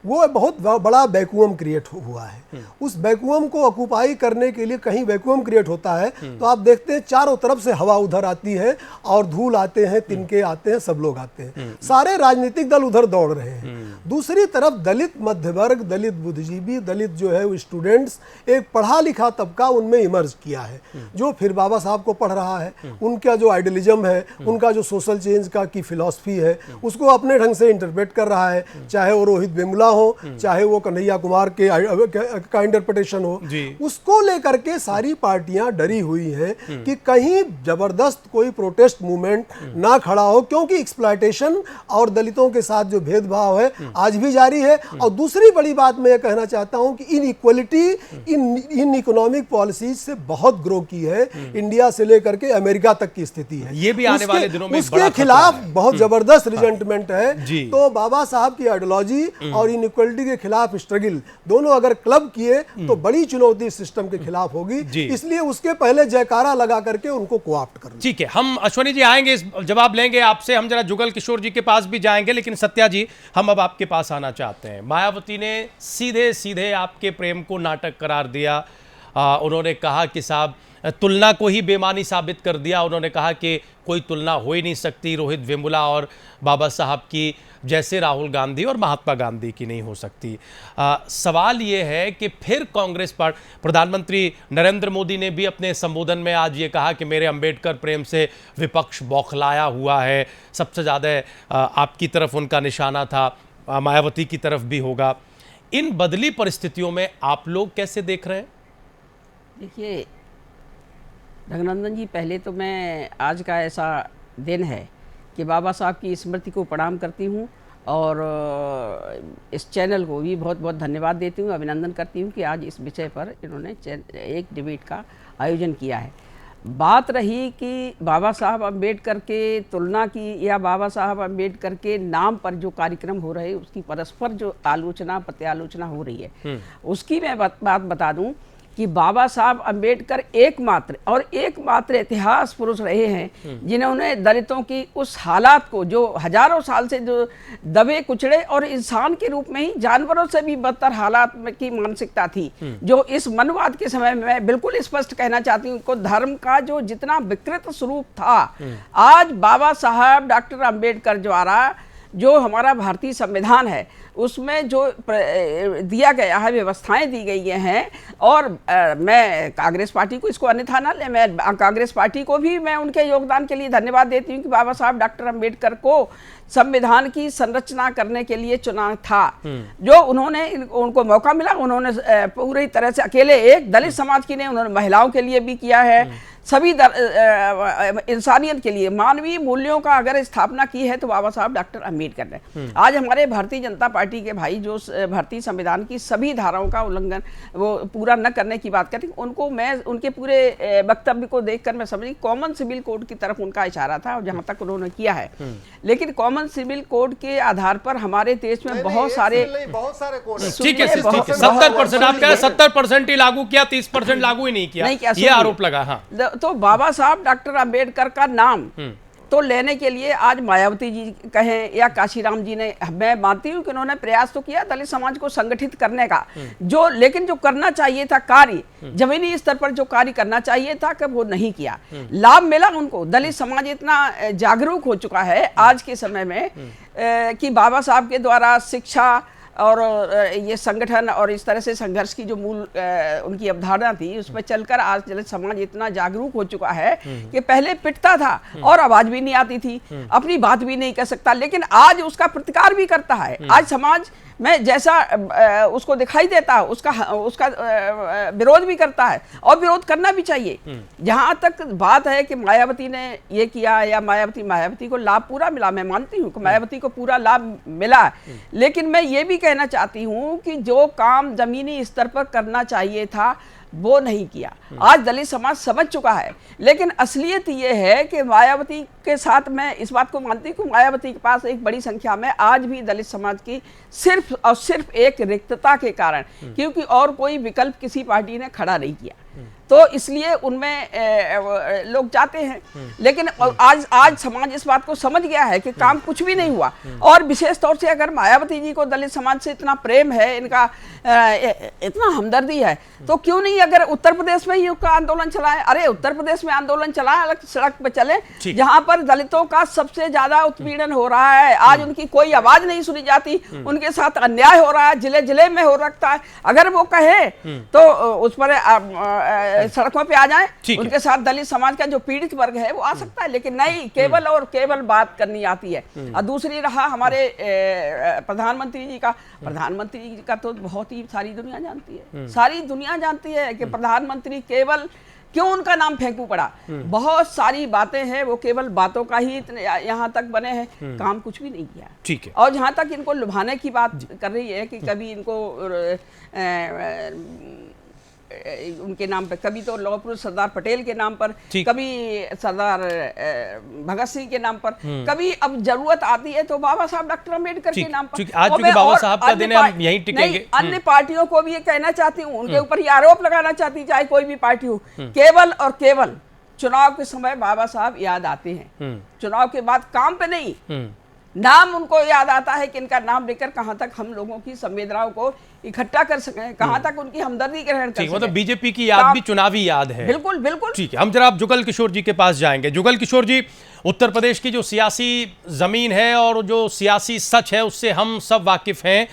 वो बहुत बड़ा वैक्यूम क्रिएट हुआ है। उस वैक्यूम को ऑक्युपाई करने के लिए, कहीं वैक्यूम क्रिएट होता है तो आप देखते हैं चारों तरफ से हवा उधर आती है और धूल आते हैं, तिनके आते हैं, सब लोग आते हैं, सारे राजनीतिक दल उधर दौड़ रहे हैं। दूसरी तरफ दलित मध्य वर्ग, दलित बुद्धिजीवी, दलित जो है वो स्टूडेंट्स, एक पढ़ा लिखा तबका उनमें इमर्ज किया है, जो फिर बाबा साहब को पढ़ रहा है, उनका जो आइडियलिज्म है, उनका जो सोशल चेंज की फिलॉसफी है, उसको अपने ढंग से इंटरप्रेट कर रहा है, चाहे वो रोहित वेमुला हो, चाहे वो कन्हैया कुमार का इंटरप्रिटेशन हो, उसको लेकर के सारी पार्टियां डरी हुई हैं कि कहीं जबरदस्त कोई प्रोटेस्ट मूवमेंट ना खड़ा हो, क्योंकि एक्सप्लॉयटेशन और दलितों के साथ जो भेदभाव है आज भी जारी है। और दूसरी बड़ी बात मैं ये कहना चाहता हूं कि इनइक्वलिटी इन इकोनॉमिक पॉलिसीज से बहुत ग्रो की है, इंडिया से लेकर के अमेरिका तक की स्थिति है। ये भी आने वाले दिनों में उसके खिलाफ बहुत जबरदस्त रिजेंटमेंट है। तो बाबा साहब की आइडियोलॉजी और इनइक्वलिटी के खिलाफ स्ट्रगल दोनों अगर क्लब किए तो बड़ी चुनौती सिस्टम के खिलाफ होगी, इसलिए उसके पहले जयकारा लगा करके उनको कोऑप्ट करना। ठीक है, हम अश्वनी जी आएंगे, इस जवाब लेंगे आपसे, हम जरा जुगल किशोर जी के पास भी जाएंगे, लेकिन सत्या जी हम अब आपके पास आना चाहते हैं। मायावती ने सीधे सीधे आपके प्रेम को नाटक करार दिया। उन्होंने कहा कि साहब तुलना को ही बेमानी साबित कर दिया। उन्होंने कहा कि कोई तुलना हो ही नहीं सकती रोहित वेमुला और बाबा साहब की, जैसे राहुल गांधी और महात्मा गांधी की नहीं हो सकती। सवाल ये है कि फिर कांग्रेस पार्टी, प्रधानमंत्री नरेंद्र मोदी ने भी अपने संबोधन में आज ये कहा कि मेरे अंबेडकर प्रेम से विपक्ष बौखलाया हुआ है, सबसे ज़्यादा आपकी तरफ उनका निशाना था, मायावती की तरफ भी होगा। इन बदली परिस्थितियों में आप लोग कैसे देख रहे हैं? देखिए रघुनंदन जी, पहले तो मैं आज का ऐसा दिन है कि बाबा साहब की स्मृति को प्रणाम करती हूँ और इस चैनल को भी बहुत बहुत धन्यवाद देती हूँ, अभिनंदन करती हूँ कि आज इस विषय पर इन्होंने एक डिबेट का आयोजन किया है। बात रही कि बाबा साहब अम्बेडकर के तुलना की या बाबा साहब अम्बेडकर के नाम पर जो कार्यक्रम हो रहे उसकी परस्पर जो आलोचना प्रत्यालोचना हो रही है, उसकी मैं बात बता दूं कि बाबा साहब अम्बेडकर एकमात्र इतिहास पुरुष रहे हैं जिन्होंने दलितों की उस हालात को, जो हजारों साल से जो दबे कुचड़े और इंसान के रूप में ही जानवरों से भी बदतर हालात में की मानसिकता थी, जो इस मनवाद के समय में मैं बिल्कुल स्पष्ट कहना चाहती हूँ को धर्म का जो जितना विकृत स्वरूप था, आज बाबा साहब डॉक्टर अम्बेडकर द्वारा जो हमारा भारतीय संविधान है उसमें जो दिया गया है, व्यवस्थाएं दी गई हैं, और मैं कांग्रेस पार्टी को इसको अन्यथा ना ले, मैं कांग्रेस पार्टी को भी मैं उनके योगदान के लिए धन्यवाद देती हूँ कि बाबा साहब डॉक्टर अम्बेडकर को संविधान की संरचना करने के लिए चुना था। जो उन्होंने उनको मौका मिला, उन्होंने पूरी तरह से अकेले एक दलित समाज की नहीं, उन्होंने महिलाओं के लिए भी किया है, सभी इंसानियत के लिए मानवीय मूल्यों का अगर स्थापना की है तो बाबा साहब डॉक्टर अम्बेडकर ने। आज हमारे भारतीय जनता पार्टी के भाई जो भारतीय संविधान की सभी धाराओं का उल्लंघन वो पूरा न करने की बात करते, उनको मैं उनके पूरे वक्तव्य को देखकर मैं समझी कॉमन सिविल कोड की तरफ उनका इशारा था, और जहां तक उन्होंने किया है। लेकिन कॉमन सिविल कोड के आधार पर हमारे देश में बहुत सारे कोड हैं। ठीक है 70%, आप कह रहे 70% ही लागू किया, 30% लागू ही नहीं किया, ये आरोप लगा। हाँ, तो बाबा साहब डॉक्टर अंबेडकर का नाम तो लेने के लिए आज मायावती जी कहें या काशीराम जी ने, मैं मानती हूं कि उन्होंने प्रयास तो किया दलित समाज को संगठित करने का, जो लेकिन जो करना चाहिए था कार्य, जमीनी स्तर पर जो कार्य करना चाहिए था कि वो नहीं किया। लाभ मिला उनको, दलित समाज इतना जागरूक हो चुका है आज के समय में कि बाबा साहब के द्वारा शिक्षा और ये संगठन और इस तरह से संघर्ष की जो मूल उनकी अवधारणा थी उस पर चलकर आज दलित समाज इतना जागरूक हो चुका है कि पहले पिटता था और आवाज भी नहीं आती थी, अपनी बात भी नहीं कह सकता, लेकिन आज उसका प्रतिकार भी करता है। आज समाज में जैसा उसको दिखाई देता है उसका विरोध भी करता है, और विरोध करना भी चाहिए। जहां तक बात है कि मायावती ने ये किया या मायावती को लाभ पूरा मिला, मैं मानती हूँ कि मायावती को पूरा लाभ मिला, लेकिन मैं ये भी कहना चाहती हूँ कि जो काम जमीनी स्तर पर करना चाहिए था वो नहीं किया। आज दलित समाज समझ चुका है, लेकिन असलियत ये है कि मायावती के साथ मैं इस बात को मानती हूँ कि मायावती के पास एक बड़ी संख्या में आज भी दलित समाज की सिर्फ और सिर्फ एक रिक्तता के कारण, क्योंकि और कोई विकल्प किसी पार्टी ने खड़ा नहीं किया, तो इसलिए उनमें लोग जाते हैं। लेकिन आज समाज इस बात को समझ गया है कि काम कुछ भी नहीं हुआ, और विशेष तौर से अगर मायावती जी को दलित समाज से इतना प्रेम है, इनका इतना हमदर्दी है, तो क्यों नहीं अगर उत्तर प्रदेश में ही उसका आंदोलन चलाएं। अरे उत्तर प्रदेश में आंदोलन चलाएं, अलग सड़क पे चले जहां पर दलितों का सबसे ज्यादा उत्पीड़न हो रहा है, आज उनकी कोई आवाज नहीं सुनी जाती, उनके साथ अन्याय हो रहा है, जिले जिले में हो रखता है। अगर वो कहे तो उस पर सड़कों पे आ जाएं, उनके साथ दलित समाज का जो पीड़ित वर्ग है वो आ सकता है, लेकिन नहीं, केवल और केवल बात करनी आती है। और दूसरी रहा हमारे प्रधानमंत्री जी का तो बहुत ही सारी दुनिया जानती है, सारी दुनिया जानती है कि प्रधानमंत्री केवल क्यों उनका नाम फेंकू पड़ा। बहुत सारी बातें हैं, वो केवल बातों का ही यहाँ तक बने हैं, काम कुछ भी नहीं किया। ठीक है। और जहाँ तक इनको लुभाने की बात कर रही है कि कभी इनको उनके नाम पर, कभी तो लौह पुरुष सरदार पटेल के नाम पर, कभी सरदार भगत सिंह के नाम पर, कभी अब जरूरत आती है तो बाबा साहब डॉक्टर अम्बेडकर के नाम पर। आज क्योंकि बाबा साहब का दिन है, हम यहीं टिकेंगे। अन्य पार्टियों को भी ये कहना चाहती हूँ, उनके ऊपर ये आरोप लगाना चाहती हूँ, चाहे कोई भी पार्टी हो, केवल और केवल चुनाव के समय बाबा साहब याद आते हैं, चुनाव के बाद काम पे नहीं। नाम उनको याद आता है कि इनका नाम लेकर कहां तक हम लोगों की संवेदनाओं को इकट्ठा कर सकें, कहां तक उनकी हमदर्दी ग्रहण कर सकें। मतलब बीजेपी की याद भी चुनावी याद है। बिल्कुल बिल्कुल। ठीक है, हम जरा जुगल किशोर जी के पास जाएंगे। जुगल किशोर जी, उत्तर प्रदेश की जो सियासी जमीन है और जो सियासी सच है उससे हम सब वाकिफ हैं।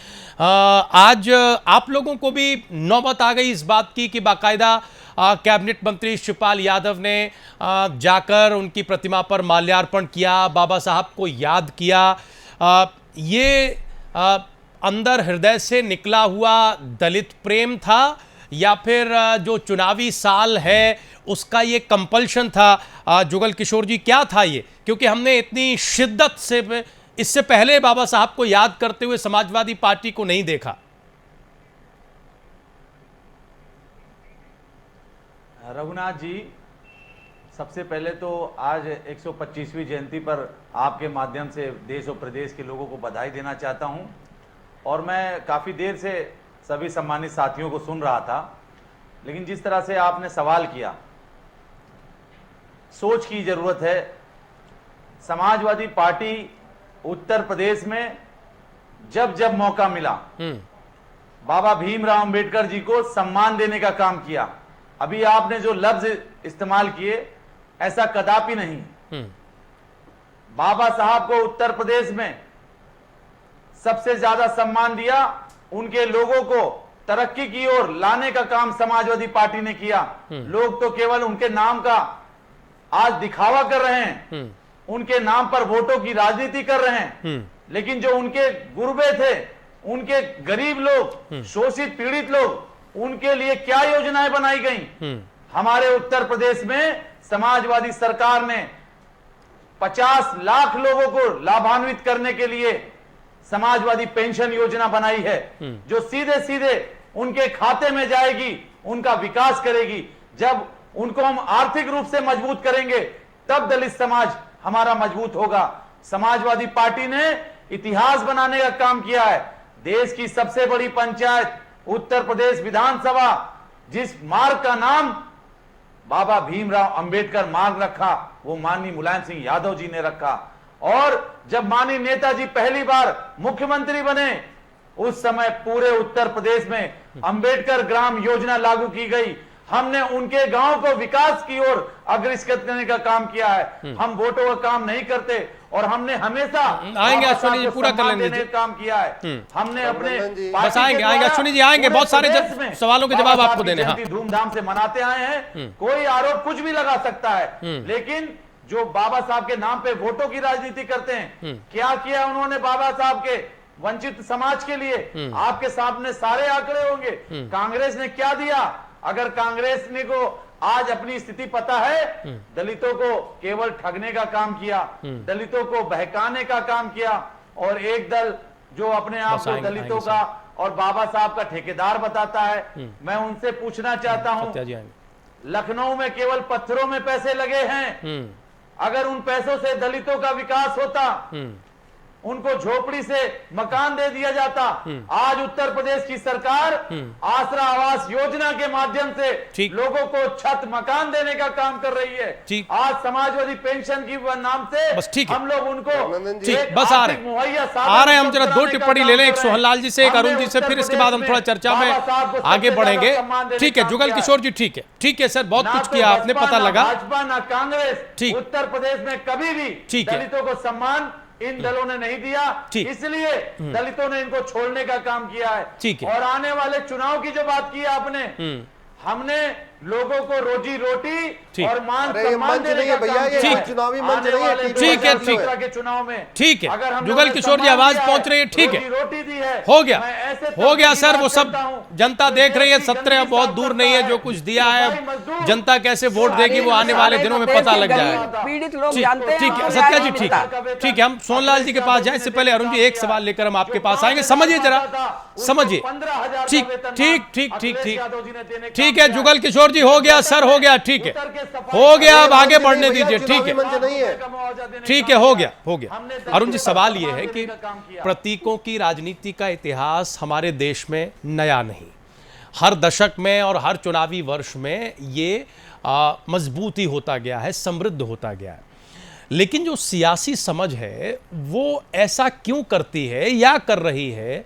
आज आप लोगों को भी नौबत आ गई इस बात की कि बाकायदा कैबिनेट मंत्री शिवपाल यादव ने जाकर उनकी प्रतिमा पर माल्यार्पण किया, बाबा साहब को याद किया। ये अंदर हृदय से निकला हुआ दलित प्रेम था या फिर जो चुनावी साल है उसका ये कंपल्शन था? जुगल किशोर जी, क्या था ये? क्योंकि हमने इतनी शिद्दत से इससे पहले बाबा साहब को याद करते हुए समाजवादी पार्टी को नहीं देखा। रघुनाथ जी, सबसे पहले तो आज 125वीं जयंती पर आपके माध्यम से देश और प्रदेश के लोगों को बधाई देना चाहता हूं। और मैं काफ़ी देर से सभी सम्मानित साथियों को सुन रहा था, लेकिन जिस तरह से आपने सवाल किया, सोच की ज़रूरत है। समाजवादी पार्टी उत्तर प्रदेश में जब जब मौका मिला बाबा भीमराव अंबेडकर जी को सम्मान देने का काम किया। अभी आपने जो लफ्ज इस्तेमाल किए, ऐसा कदापि नहीं। बाबा साहब को उत्तर प्रदेश में सबसे ज्यादा सम्मान दिया, उनके लोगों को तरक्की की ओर लाने का काम समाजवादी पार्टी ने किया। लोग तो केवल उनके नाम का आज दिखावा कर रहे हैं, उनके नाम पर वोटों की राजनीति कर रहे हैं, लेकिन जो उनके गुरबे थे, उनके गरीब लोग, शोषित पीड़ित लोग, उनके लिए क्या योजनाएं बनाई गई? हमारे उत्तर प्रदेश में समाजवादी सरकार ने 50 लाख लोगों को लाभान्वित करने के लिए समाजवादी पेंशन योजना बनाई है, जो सीधे सीधे उनके खाते में जाएगी, उनका विकास करेगी। जब उनको हम आर्थिक रूप से मजबूत करेंगे तब दलित समाज हमारा मजबूत होगा। समाजवादी पार्टी ने इतिहास बनाने का काम किया है। देश की सबसे बड़ी पंचायत उत्तर प्रदेश विधानसभा, जिस मार्ग का नाम बाबा भीमराव अंबेडकर मार्ग रखा, वो माननीय मुलायम सिंह यादव जी ने रखा। और जब माननीय नेताजी पहली बार मुख्यमंत्री बने, उस समय पूरे उत्तर प्रदेश में अंबेडकर ग्राम योजना लागू की गई। हमने उनके गांव को विकास की ओर अग्रसर करने का काम किया है। हम वोटों का काम नहीं करते और हमने हमेशा आएंगे अश्विनी जी, पूरा कर लेने दीजिए। काम किया है। हमने अपने बस आएंगे अश्विनी जी, आएंगे, बहुत सारे सवालों के जवाब आपको देने। हाँ, धूमधाम से मनाते आए हैं। कोई आरोप कुछ भी लगा सकता है, लेकिन जो बाबा साहब के नाम पे वोटों की राजनीति करते हैं, क्या किया उन्होंने बाबा साहब के वंचित समाज के लिए? आपके सामने सारे आंकड़े होंगे। कांग्रेस ने क्या दिया? अगर कांग्रेस ने को आज अपनी स्थिति पता है, दलितों को केवल ठगने का काम किया, दलितों को बहकाने का काम किया, और एक दल जो अपने आप को दलितों का और बाबा साहब का ठेकेदार बताता है। मैं उनसे पूछना चाहता हूं, लखनऊ में केवल पत्थरों में पैसे लगे हैं। अगर उन पैसों से दलितों का विकास होता, उनको झोपड़ी से मकान दे दिया जाता। आज उत्तर प्रदेश की सरकार आसरा आवास योजना के माध्यम से लोगों को छत मकान देने का काम कर रही है। आज समाजवादी पेंशन की नाम से हम लोग उनको बस आ रहे हैं। हम जरा दो टिप्पणी ले लें, एक सोहनलाल जी से, एक अरुण जी से, फिर इसके बाद हम थोड़ा चर्चा में आगे बढ़ेंगे। ठीक है जुगल किशोर जी, ठीक है, ठीक है सर, बहुत कुछ किया आपने, पता लगा। भाजपा ना कांग्रेस उत्तर प्रदेश में कभी भी दलितों को सम्मान इन दलों ने नहीं दिया, इसलिए दलितों ने इनको छोड़ने का काम किया है। और आने वाले चुनाव की जो बात की आपने, हमने लोगों को रोजी रोटी और मान सम्मान देने का काम किया है। चुनावी मंच नहीं है। ठीक है, ठीक के चुनाव में, ठीक है, अगर जुगल किशोर जी आवाज पहुंच रही है, ठीक है, रोटी दी है, हो गया, हो गया सर, वो सब जनता देख रही है। सत्र अब बहुत दूर नहीं है, जो कुछ दिया है जनता कैसे वोट देगी वो आने वाले दिनों में पता लग जाएगा। पीड़ित लोग जानते हैं। ठीक है सत्या जी, ठीक है, ठीक है, हम सोहनलाल जी के पास जाए, इससे पहले अरुण जी एक सवाल लेकर हम आपके पास आएंगे। समझिए जरा, समझिए, ठीक ठीक ठीक ठीक ठीक ठीक है जुगल किशोर जी, हो गया सर, हो गया, ठीक है, हो गया, अब आगे बढ़ने दीजिए। ठीक है, ठीक है, हो गया, हो गया। अरुण जी, सवाल यह है कि प्रतीकों की राजनीति का इतिहास हमारे देश में नया नहीं, हर दशक में और हर चुनावी वर्ष में ये मजबूती होता गया है, समृद्ध होता गया है। लेकिन जो सियासी समझ है वो ऐसा क्यों करती है या कर रही है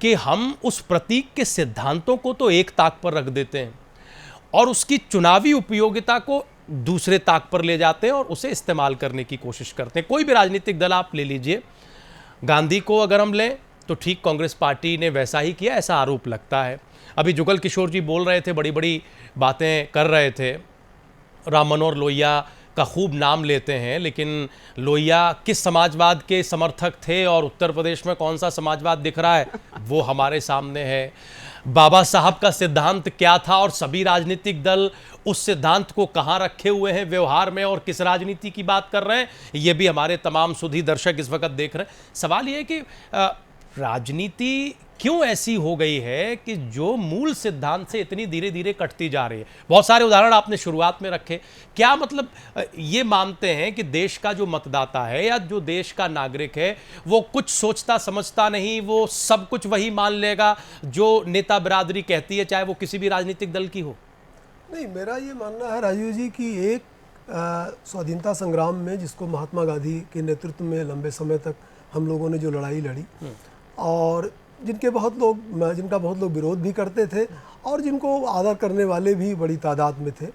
कि हम उस प्रतीक के सिद्धांतों को तो एक ताक पर रख देते हैं और उसकी चुनावी उपयोगिता को दूसरे ताक पर ले जाते हैं और उसे इस्तेमाल करने की कोशिश करते हैं। कोई भी राजनीतिक दल आप ले लीजिए, गांधी को अगर हम लें तो ठीक कांग्रेस पार्टी ने वैसा ही किया, ऐसा आरोप लगता है। अभी जुगल किशोर जी बोल रहे थे, बड़ी बड़ी बातें कर रहे थे, राम मनोहर लोहिया का खूब नाम लेते हैं, लेकिन लोहिया किस समाजवाद के समर्थक थे और उत्तर प्रदेश में कौन सा समाजवाद दिख रहा है वो हमारे सामने है। बाबा साहब का सिद्धांत क्या था और सभी राजनीतिक दल उस सिद्धांत को कहाँ रखे हुए हैं व्यवहार में और किस राजनीति की बात कर रहे हैं, ये भी हमारे तमाम सुधी दर्शक इस वक्त देख रहे हैं। सवाल ये है कि राजनीति क्यों ऐसी हो गई है कि जो मूल सिद्धांत से इतनी धीरे धीरे कटती जा रही है। बहुत सारे उदाहरण आपने शुरुआत में रखे। क्या मतलब ये मानते हैं कि देश का जो मतदाता है या जो देश का नागरिक है वो कुछ सोचता समझता नहीं, वो सब कुछ वही मान लेगा जो नेता बिरादरी कहती है, चाहे वो किसी भी राजनीतिक दल की हो? नहीं, मेरा ये मानना है राजीव जी कि एक स्वाधीनता संग्राम में जिसको महात्मा गांधी के नेतृत्व में लंबे समय तक हम लोगों ने जो लड़ाई लड़ी और जिनका बहुत लोग विरोध भी करते थे और जिनको आदर करने वाले भी बड़ी तादाद में थे,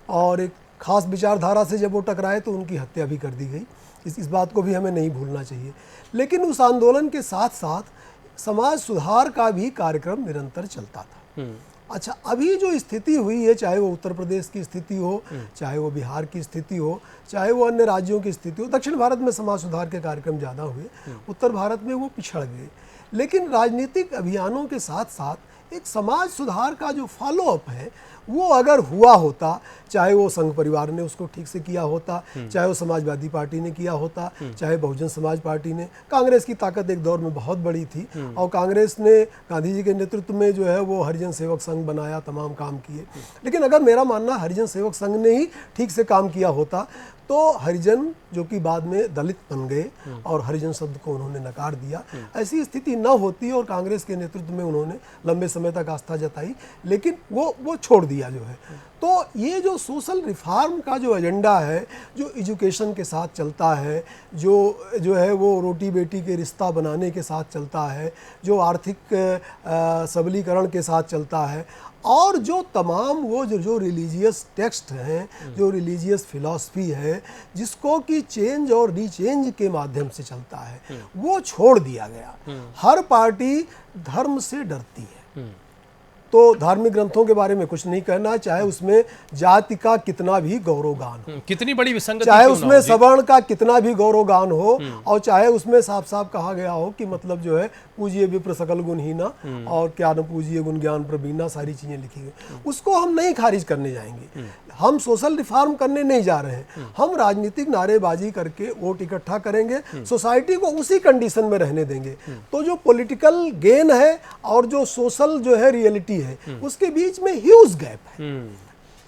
और एक खास विचारधारा से जब वो टकराए तो उनकी हत्या भी कर दी गई। इस बात को भी हमें नहीं भूलना चाहिए। लेकिन उस आंदोलन के साथ साथ समाज सुधार का भी कार्यक्रम निरंतर चलता था। अच्छा, अभी जो स्थिति हुई है, चाहे वो उत्तर प्रदेश की स्थिति हो, चाहे वो बिहार की स्थिति हो, चाहे वो अन्य राज्यों की स्थिति हो, दक्षिण भारत में समाज सुधार के कार्यक्रम ज़्यादा हुए, उत्तर भारत में वो पिछड़ गए। लेकिन राजनीतिक अभियानों के साथ साथ एक समाज सुधार का जो फॉलोअप है वो अगर हुआ होता, चाहे वो संघ परिवार ने उसको ठीक से किया होता, चाहे वो समाजवादी पार्टी ने किया होता, चाहे बहुजन समाज पार्टी ने। कांग्रेस की ताकत एक दौर में बहुत बड़ी थी और कांग्रेस ने गांधी जी के नेतृत्व में जो है वो हरिजन सेवक संघ बनाया, तमाम काम किए। लेकिन अगर मेरा मानना हरिजन सेवक संघ ने ही ठीक से काम किया होता तो हरिजन, जो कि बाद में दलित बन गए और हरिजन शब्द को उन्होंने नकार दिया, ऐसी स्थिति न होती और कांग्रेस के नेतृत्व में उन्होंने लंबे समय तक आस्था जताई, लेकिन वो छोड़ दिया जो है। तो ये जो सोशल रिफॉर्म का जो एजेंडा है, जो एजुकेशन के साथ चलता है, जो है वो रोटी बेटी के रिश्ता बनाने के साथ चलता है, जो आर्थिक सबलीकरण के साथ चलता है, और जो तमाम वो जो रिलीजियस टेक्स्ट हैं, जो रिलीजियस फिलॉसफी है, जिसको कि चेंज और रीचेंज के माध्यम से चलता है, वो छोड़ दिया गया। हर पार्टी धर्म से डरती है, तो धार्मिक ग्रंथों के बारे में कुछ नहीं कहना, चाहे उसमें जाति का कितना भी गौरवगान हो, कितनी बड़ी विसंगति, चाहे उसमें सवर्ण का कितना भी गौरवगान हो, और चाहे उसमें साफ साफ कहा गया हो कि मतलब जो है पूजिए विप्र सकल गुणहीना और क्या न पूजिए गुण ज्ञान प्रवीणा, सारी चीजें लिखी गई, उसको हम नहीं खारिज करने जाएंगे। हम सोशल रिफॉर्म करने नहीं जा रहे हैं, हम राजनीतिक नारेबाजी करके वोट इकट्ठा करेंगे, सोसाइटी को उसी कंडीशन में रहने देंगे। तो जो पॉलिटिकल गेन है और जो सोशल जो है रियलिटी है, उसके बीच में ह्यूज गैप है।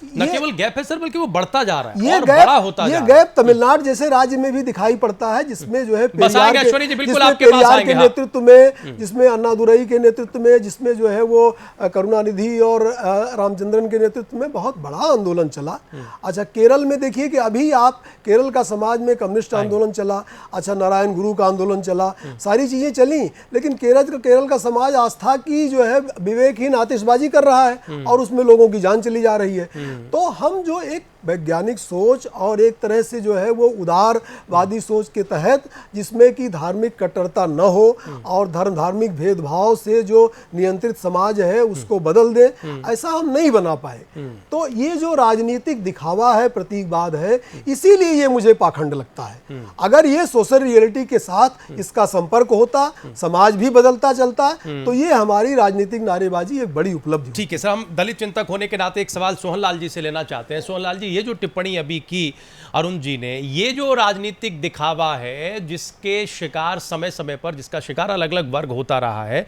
न केवल गैप है सर, बल्कि वो बढ़ता जा रहा है ये और बड़ा होता जा रहा है। ये गैप तमिलनाडु जैसे राज्य में भी दिखाई पड़ता है, जिसमें जो है पेरियार के नेतृत्व में, जिसमें अन्नादुरई के नेतृत्व में, जिसमें जो है वो करुणानिधि और रामचंद्रन के नेतृत्व में बहुत बड़ा आंदोलन चला। अच्छा, केरल में देखिए कि अभी आप केरल का समाज में कम्युनिस्ट आंदोलन चला, अच्छा नारायण गुरु का आंदोलन चला, सारी चीजें चली, लेकिन केरल का समाज आस्था की जो है विवेकहीन आतिशबाजी कर रहा है और उसमें लोगों की जान चली जा रही है। तो हम जो एक वैज्ञानिक सोच और एक तरह से जो है वो उदारवादी सोच के तहत, जिसमें कि धार्मिक कट्टरता न हो और धार्मिक भेदभाव से जो नियंत्रित समाज है उसको बदल दे, ऐसा हम नहीं बना पाए। तो ये जो राजनीतिक दिखावा है, प्रतीकवाद है, इसीलिए ये मुझे पाखंड लगता है। अगर ये सोशल रियलिटी के साथ इसका संपर्क होता, समाज भी बदलता चलता, तो ये हमारी राजनीतिक नारेबाजी एक बड़ी उपलब्धि। ठीक है सर, हम दलित चिंतक होने के नाते एक सवाल सोहनलाल जी से लेना चाहते हैं। सोहनलाल जी, ये जो टिप्पणी अभी की अरुण जी ने, ये जो राजनीतिक दिखावा है जिसके शिकार समय समय पर, जिसका शिकार अलग अलग वर्ग होता रहा है,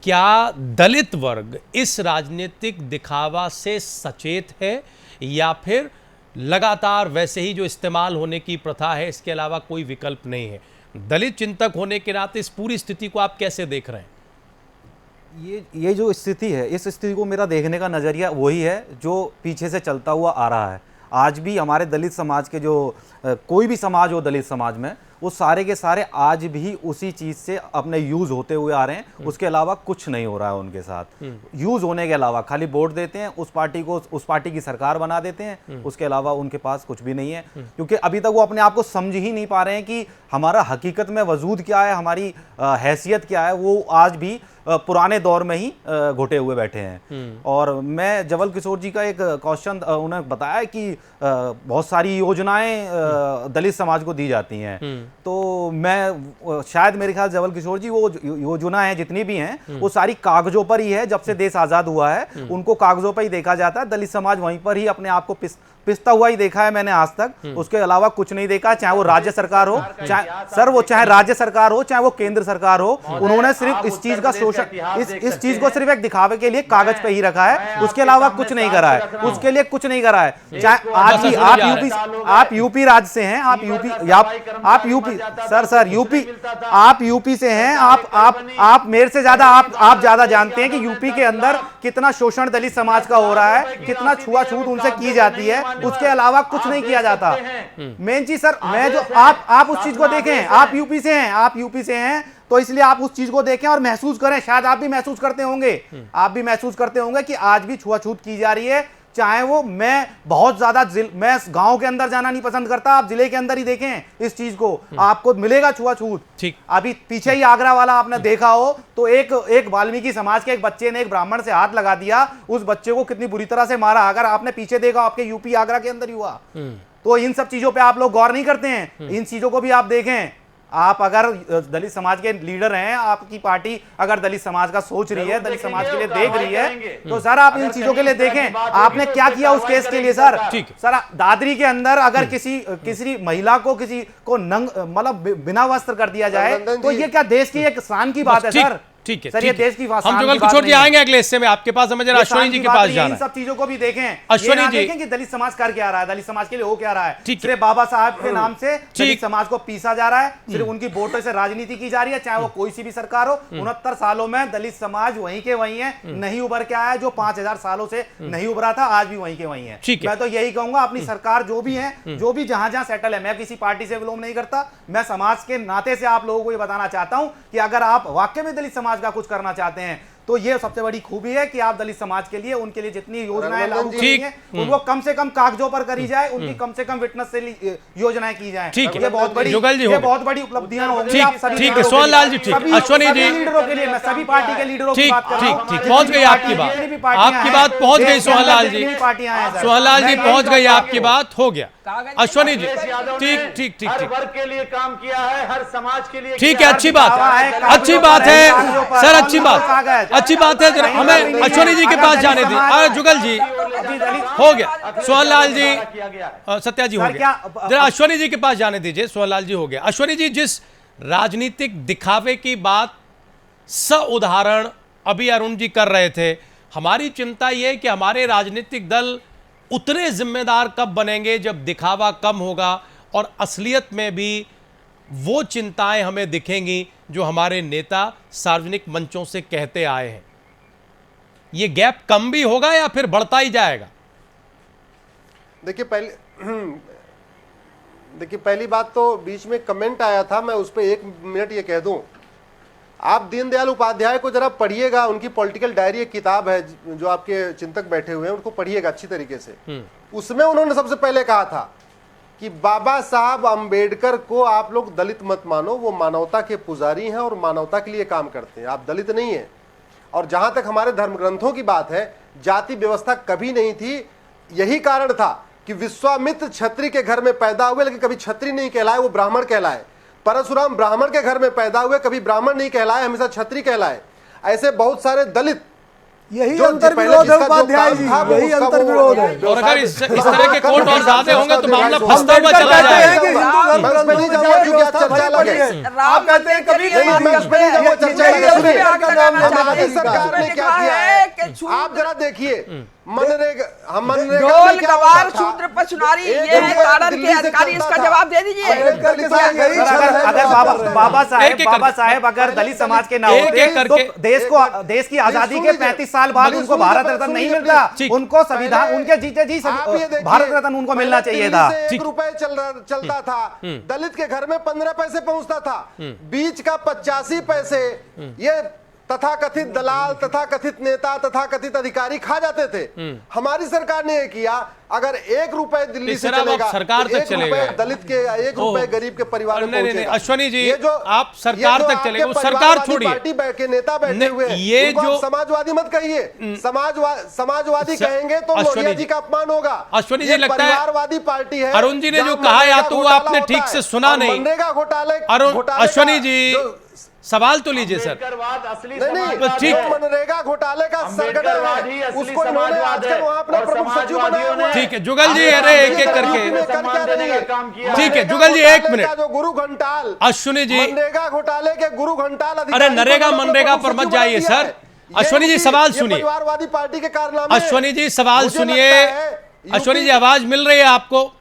क्या दलित वर्ग इस राजनीतिक दिखावा से सचेत है या फिर लगातार वैसे ही जो इस्तेमाल होने की प्रथा है, इसके अलावा कोई विकल्प नहीं है? दलित चिंतक होने के नाते इस पूरी स्थिति को आप कैसे देख रहे हैं? ये जो स्थिति है, इस स्थिति को मेरा देखने का नज़रिया वही है जो पीछे से चलता हुआ आ रहा है। आज भी हमारे दलित समाज के जो कोई भी समाज हो दलित समाज में, वो सारे के सारे आज भी उसी चीज़ से अपने यूज़ होते हुए आ रहे हैं। उसके अलावा कुछ नहीं हो रहा है उनके साथ। यूज़ होने के अलावा खाली वोट देते हैं, उस पार्टी को, उस पार्टी की सरकार बना देते हैं, उसके अलावा उनके पास कुछ भी नहीं है। क्योंकि अभी तक वो अपने आप को समझ ही नहीं पा रहे हैं कि हमारा हकीकत में वजूद क्या है, हमारी हैसियत क्या है। वो आज भी पुराने दौर में ही घुटे हुए बैठे हैं। और मैं जवल किशोर जी का एक क्वेश्चन, उन्होंने बताया कि बहुत सारी योजनाएं दलित समाज को दी जाती हैं, तो मैं शायद मेरे ख्याल जवल किशोर जी, वो योजनाएं जितनी भी हैं वो सारी कागजों पर ही है। जब से देश आज़ाद हुआ है उनको कागजों पर ही देखा जाता है। दलित समाज वहीं पर ही अपने आप को पिसता हुआ ही देखा है मैंने आज तक, उसके अलावा कुछ नहीं देखा। चाहे वो राज्य सरकार हो, चाहे राज्य सरकार हो, चाहे वो केंद्र सरकार हो, उन्होंने सिर्फ इस चीज का शोषण, इस चीज को सिर्फ एक दिखावे के लिए कागज पे ही रखा है, उसके अलावा कुछ नहीं करा है, उसके लिए कुछ नहीं करा है। चाहे आप यूपी राज्य से हैं, आप यूपी से हैं, आप मेरे से ज्यादा आप ज्यादा जानते हैं कि यूपी के अंदर कितना शोषण दलित समाज का हो रहा है, कितना छुआछूत उनसे की जाती है, उसके अलावा कुछ नहीं किया जाता। मेन चीज सर, मैं जो आप उस चीज को देखें, आप यूपी से हैं तो इसलिए आप उस चीज को देखें और महसूस करें। शायद आप भी महसूस करते होंगे कि आज भी छुआछूत की जा रही है। चाहे वो, मैं बहुत ज्यादा मैं गांव के अंदर जाना नहीं पसंद करता, आप जिले के अंदर ही देखें इस चीज को, आपको मिलेगा छुआछूत। ठीक, अभी पीछे ही आगरा वाला आपने देखा हो तो एक वाल्मीकि समाज के एक बच्चे ने एक ब्राह्मण से हाथ लगा दिया, उस बच्चे को कितनी बुरी तरह से मारा। अगर आपने पीछे देखा, आपके यूपी आगरा के अंदर ही हुआ। तो इन सब चीजों पे आप लोग गौर नहीं करते हैं, इन चीजों को भी आप देखें। आप अगर दलित समाज के लीडर हैं, आपकी पार्टी अगर दलित समाज का सोच रही है, दलित समाज के लिए देख रही है, तो सर आप इन चीजों के लिए देखें। आपने क्या किया उस केस के लिए सर? सर दादरी के अंदर अगर किसी महिला को किसी को नंग मतलब बिना वस्त्र कर दिया जाए तो ये क्या देश की एक शान की बात है सर? ठीक है सर, ये देश की हम जुगल को छोड़ के आएंगे अगले हिस्से में। आपके पास समझ अश्वनी जी के पास जाना है। इन सब चीजों को भी देखें, अश्वनी जी देखें कि दलित समाज कर क्या रहा है, दलित समाज के लिए हो क्या रहा है। सिर्फ बाबा साहब के नाम से दलित समाज को पीसा जा रहा है, सिर्फ उनकी वोटों से राजनीति की जा रही है, चाहे वो कोई सी भी सरकार हो। 69 सालों में दलित समाज वहीं के वहीं है, नहीं उभर के आया। जो 5000 सालों से नहीं उभरा था, आज भी वहीं के वहीं है। मैं तो यही कहूंगा, अपनी सरकार जो भी है, जो भी जहां सेटल है, मैं किसी पार्टी से विलोम नहीं करता। मैं समाज के नाते से आप लोगों को ये बताना चाहता हूं कि अगर आप वाकई में दलित समाज का कुछ करना चाहते हैं तो ये सबसे बड़ी खूबी है कि आप दलित समाज के लिए, उनके लिए जितनी योजनाएं लागू की हैं उनको कम से कम कागजों पर करी जाए, उनकी कम से कम विटनेस से योजनाएं की जाए। ये बहुत बड़ी उपलब्धियां होंगी। ठीक है सोहन लाल जी, ठीक, अश्वनी जी लीडरों के लिए, मैं सभी पार्टी के लीडरों की बात कर रहा हूं। ठीक, पहुंच गई आपकी बात पहुंच गई सोहन लाल जी, सोहन लाल जी पहुंच गई आपकी बात, हो गया। अश्वनी जी ठीक हर वर्ग के लिए काम किया है, हर समाज के लिए। ठीक है, अच्छी बात है सर, अच्छी बात है। हमें अश्वनी जी के पास जाने दी। जुगल जी हो गया, सोहन लाल जी, सत्या जी हो गया, जरा अश्वनी जी के पास जाने दीजिए। सोहन लाल जी हो गया। अश्वनी जी, जिस राजनीतिक दिखावे की बात उदाहरण अभी अरुण जी कर रहे थे, हमारी चिंता यह है कि हमारे राजनीतिक दल उतने जिम्मेदार कब बनेंगे जब दिखावा कम होगा और असलियत में भी वो चिंताएं हमें दिखेंगी जो हमारे नेता सार्वजनिक मंचों से कहते आए हैं। ये गैप कम भी होगा या फिर बढ़ता ही जाएगा? देखिए पहली बात तो बीच में कमेंट आया था, मैं उस पर 1 मिनट ये कह दूं। आप दीनदयाल उपाध्याय को जरा पढ़िएगा, उनकी पॉलिटिकल डायरी एक किताब है जो आपके चिंतक बैठे हुए हैं, उनको पढ़िएगा अच्छी तरीके से। उसमें उन्होंने सबसे पहले कहा था कि बाबा साहब अंबेडकर को आप लोग दलित मत मानो, वो मानवता के पुजारी हैं और मानवता के लिए काम करते हैं, आप दलित नहीं हैं। और जहां तक हमारे धर्म ग्रंथों की बात है, जाति व्यवस्था कभी नहीं थी। यही कारण था कि विश्वामित्र क्षत्रिय के घर में पैदा हुए लेकिन कभी क्षत्रिय नहीं कहलाए, वो ब्राह्मण कहलाए। परशुराम ब्राह्मण के घर में पैदा हुए, कभी ब्राह्मण नहीं कहलाए, हमेशा क्षत्रिय कहलाए। ऐसे बहुत सारे दलित, यही अंतर्विरोध है उपाध्याय जी, यही अंतर्विरोध है। और अगर इस तरह के कोर्ट और ज्यादा होंगे तो मामला फंसता हुआ चला जाएगा। आप कहते हैं कभी सरकार ने क्या किया है, आप जरा देखिए। ढोल गवार शूद्र पशुनारी, ये है ताड़न के अधिकारी, इसका जवाब दे दीजिए। अगर बाबा साहेब अगर दलित समाज के ना होते तो देश की आजादी के 35 साल बाद उनको भारत रत्न नहीं मिलता, उनको संविधान उनके जीते जी भारत रत्न उनको मिलना चाहिए था। 1 रुपए चलता था, दलित के घर में 15 पैसे पहुंचता था, बीच का 85 पैसे ये तथाकथित दलाल, तथाकथित नेता, तथाकथित अधिकारी खा जाते थे। हमारी सरकार ने ये किया, अगर 1 रुपए दिल्ली से चलेगा, सरकार तक चलेगा, दलित के 1 रुपए गरीब के परिवार में पहुंचेगा। अश्वनी जी, आप सरकार तक चलेगा, वो सरकार छोड़िए, पार्टी के नेता बैठे हुए, ये जो समाजवादी मत कहिए, समाजवादी कहेंगे तो मोदी जी का अपमान होगा। अश्वनी जी, लगता है परिवारवादी पार्टी है। अरुण जी ने जो कहा या तो वो आपने ठीक से सुना नहीं। मनरेगा घोटाले, अश्वनी जी सवाल तो लीजिए सर। ठीक, मनरेगा घोटाले का उसको इन्होंने आजकल वहां अपना प्रमुख सचिव बनाया हुआ है। ठीक है जुगल जी, अरे एक एक करके, ठीक है जुगल जी 1 मिनट। जो गुरु घंटाल, अश्विनी जी, मनरेगा घोटाले के गुरु घंटाल, अरे नरेगा मनरेगा पर मत जाइए सर। अश्विनी जी सवाल सुनिए, परिवारवादी पार्टी के कारनामे। अश्विनी जी सवाल सुनिए। अश्विनी जी आवाज मिल रही है आपको?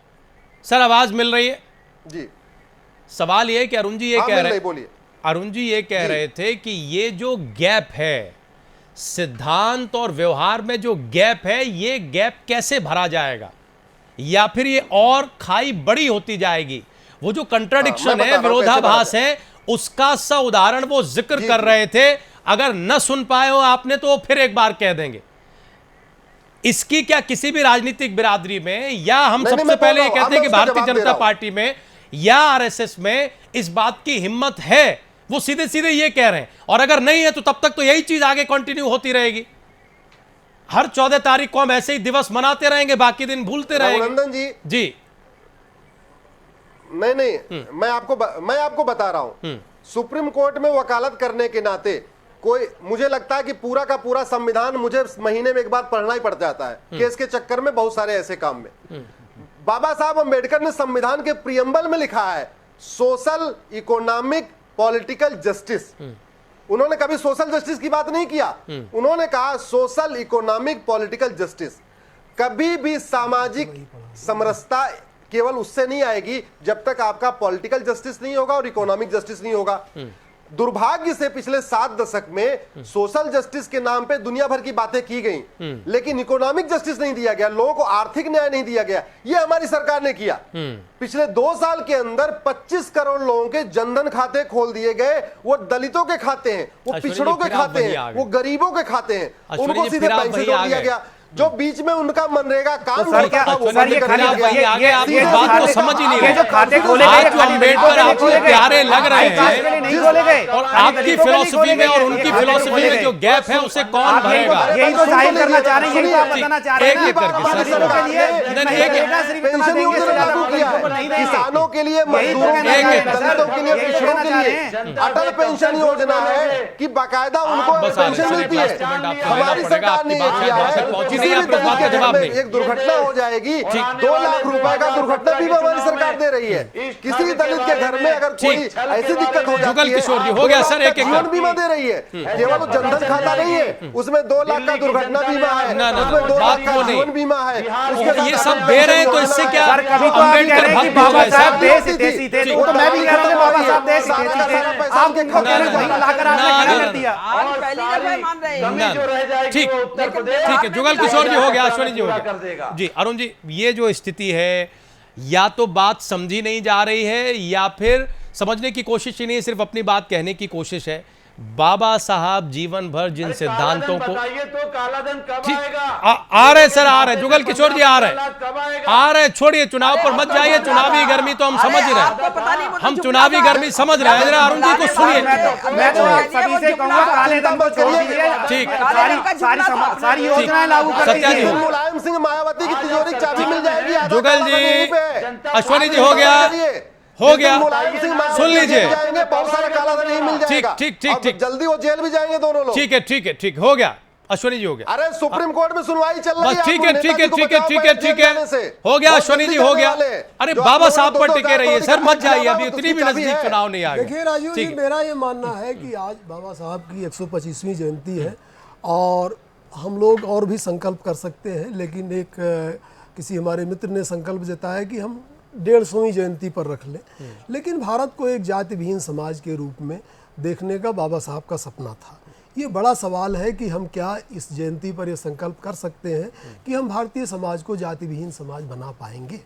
सर आवाज मिल रही है जी। सवाल ये है कि अरुण जी ये कह रहे हैं, बोलिए। अरुण जी ये कह रहे थे कि ये जो गैप है, सिद्धांत और व्यवहार में जो गैप है, ये गैप कैसे भरा जाएगा, या फिर ये और खाई बड़ी होती जाएगी। वो जो कंट्राडिक्शन है, विरोधाभास है, उसका सा उदाहरण वो जिक्र कर रहे थे। अगर न सुन पाए हो आपने तो फिर एक बार कह देंगे। इसकी क्या किसी भी राजनीतिक बिरादरी में, या हम सबसे पहले ये कहते हैं कि भारतीय जनता पार्टी में या आरएसएस में इस बात की हिम्मत है, वो सीधे सीधे ये कह रहे हैं। और अगर नहीं है तो तब तक तो यही चीज आगे कंटिन्यू होती रहेगी। हर 14 तारीख को हम ऐसे ही दिवस मनाते रहेंगे, बाकी दिन भूलते रहेंगे। रघुनंदन जी, नहीं, मैं आपको बता रहा हूं, सुप्रीम कोर्ट में वकालत करने के नाते कोई, मुझे लगता है कि पूरा का पूरा संविधान मुझे महीने में एक बार पढ़ना ही पड़ जाता है केस के चक्कर में, बहुत सारे ऐसे काम में। बाबा साहब अम्बेडकर ने संविधान के प्रियम्बल में लिखा है सोशल, इकोनॉमिक, पॉलिटिकल जस्टिस। उन्होंने कभी सोशल जस्टिस की बात नहीं किया, उन्होंने कहा सोशल, इकोनॉमिक, पॉलिटिकल जस्टिस। कभी भी सामाजिक समरसता केवल उससे नहीं आएगी जब तक आपका पॉलिटिकल जस्टिस नहीं होगा और इकोनॉमिक जस्टिस नहीं होगा। दुर्भाग्य से पिछले 7 दशक में सोशल जस्टिस के नाम पे दुनिया भर की बातें की गई, लेकिन इकोनॉमिक जस्टिस नहीं दिया गया, लोगों को आर्थिक न्याय नहीं दिया गया। ये हमारी सरकार ने किया। पिछले 2 साल के अंदर 25 करोड़ लोगों के जनधन खाते खोल दिए गए। वो दलितों के खाते हैं, वो पिछड़ों के खाते हैं, वो गरीबों के खाते हैं, उनको सीधे बैंक से जोड़ दिया गया। जो बीच में उनका मनरेगा काम सर ये बात को समझ ही नहीं रहे। जो खाते खोले आज जो अम्बेडकर आपको प्यारे लग रहे हैं और आपकी फिलॉसफी में और उनकी फिलॉसफी में जो गैप है उसे कौन भरेगा? यही तो जाहिर करना चाह रहे हैं, यही तो आप बताना चाह रहे हैं। पेंशन योजना लागू किया है किसानों के लिए, मजदूरों के लिए, दलितों के लिए, पिछड़ों के लिए। अटल पेंशन योजना है कि बाकायदा उनको पेंशन मिलती है। हमारी सरकार ने किया है एक दुर्घटना हो जाएगी, 2 लाख रुपए का दुर्घटना बीमा हमारी सरकार दे रही है। किसी दलित के घर में अगर कोई ऐसी दिक्कत हो जाती है, हो गया सर, एक जीवन बीमा दे रही है। केवल जनधन खाता नहीं है, उसमें 2 लाख का दुर्घटना बीमा है, उसमें 2 लाख का जीवन बीमा है। ये सब दे रहे हैं तो इससे क्या? कभी तो आप कह रहे हैं कि बाबा साहब देश हितैषी थे, तो मैं भी कह रहा हूं बाबा साहब देश हितैषी थे। आप देखो कह रहे हैं लाकर आपने खड़ा कर दिया। आज पहली दफा मान रहे हैं। ठीक है, जुगल किशोर जी हो गया, अश्विनी जी हो गया। जी अरुण जी, ये जो स्थिति है, या तो बात समझी नहीं जा रही है या फिर समझने की कोशिश ही नहीं, सिर्फ अपनी बात कहने की कोशिश है। बाबा साहब जीवन भर जिन सिद्धांतों को तो काला धन कब आएगा? आ रहे सर, आ रहे जुगल किशोर जी आ रहे। छोड़िए, चुनाव पर मत जाइए। चुनावी गर्मी तो हम समझ रहे हैं, हम चुनावी गर्मी समझ रहे हैं। अरुण जी को सुनिए। मैं तो सभी से कहूंगा काले धन को छोड़ दीजिए। ठीक, सारी योजनाएं लागू कर दीजिए। मुलायम सिंह मायावती की तिजोरी की चाबी मिल जाएगी। जुगल जी, अश्विनी जी हो गया, सुन लीजिए। बहुत सारा काला धन नहीं मिल जाएगा। ठीक, जल्दी वो जेल भी जाएंगे दोनों लोग। ठीक हो गया, अश्विनी जी हो गया। अरे सुप्रीम कोर्ट में सुनवाई चल रही है। ठीक है, हो गया अश्विनी जी, हो गया। अरे बाबा साहब पर टिके रहिए सर, मत जाइए, अभी उतनी भी नजदीक चुनाव नहीं आ गया। देखिए राजीव जी, मेरा ये मानना है कि आज बाबा साहब की 125वीं जयंती है और हम लोग और भी संकल्प कर सकते हैं, लेकिन एक किसी हमारे मित्र ने संकल्प जताया कि हम 150वीं जयंती पर रख लें। लेकिन भारत को एक जाति विहीन समाज के रूप में देखने का बाबा साहब का सपना था। ये बड़ा सवाल है कि हम क्या इस जयंती पर यह संकल्प कर सकते हैं कि हम भारतीय समाज को जाति विहीन समाज बना पाएंगे।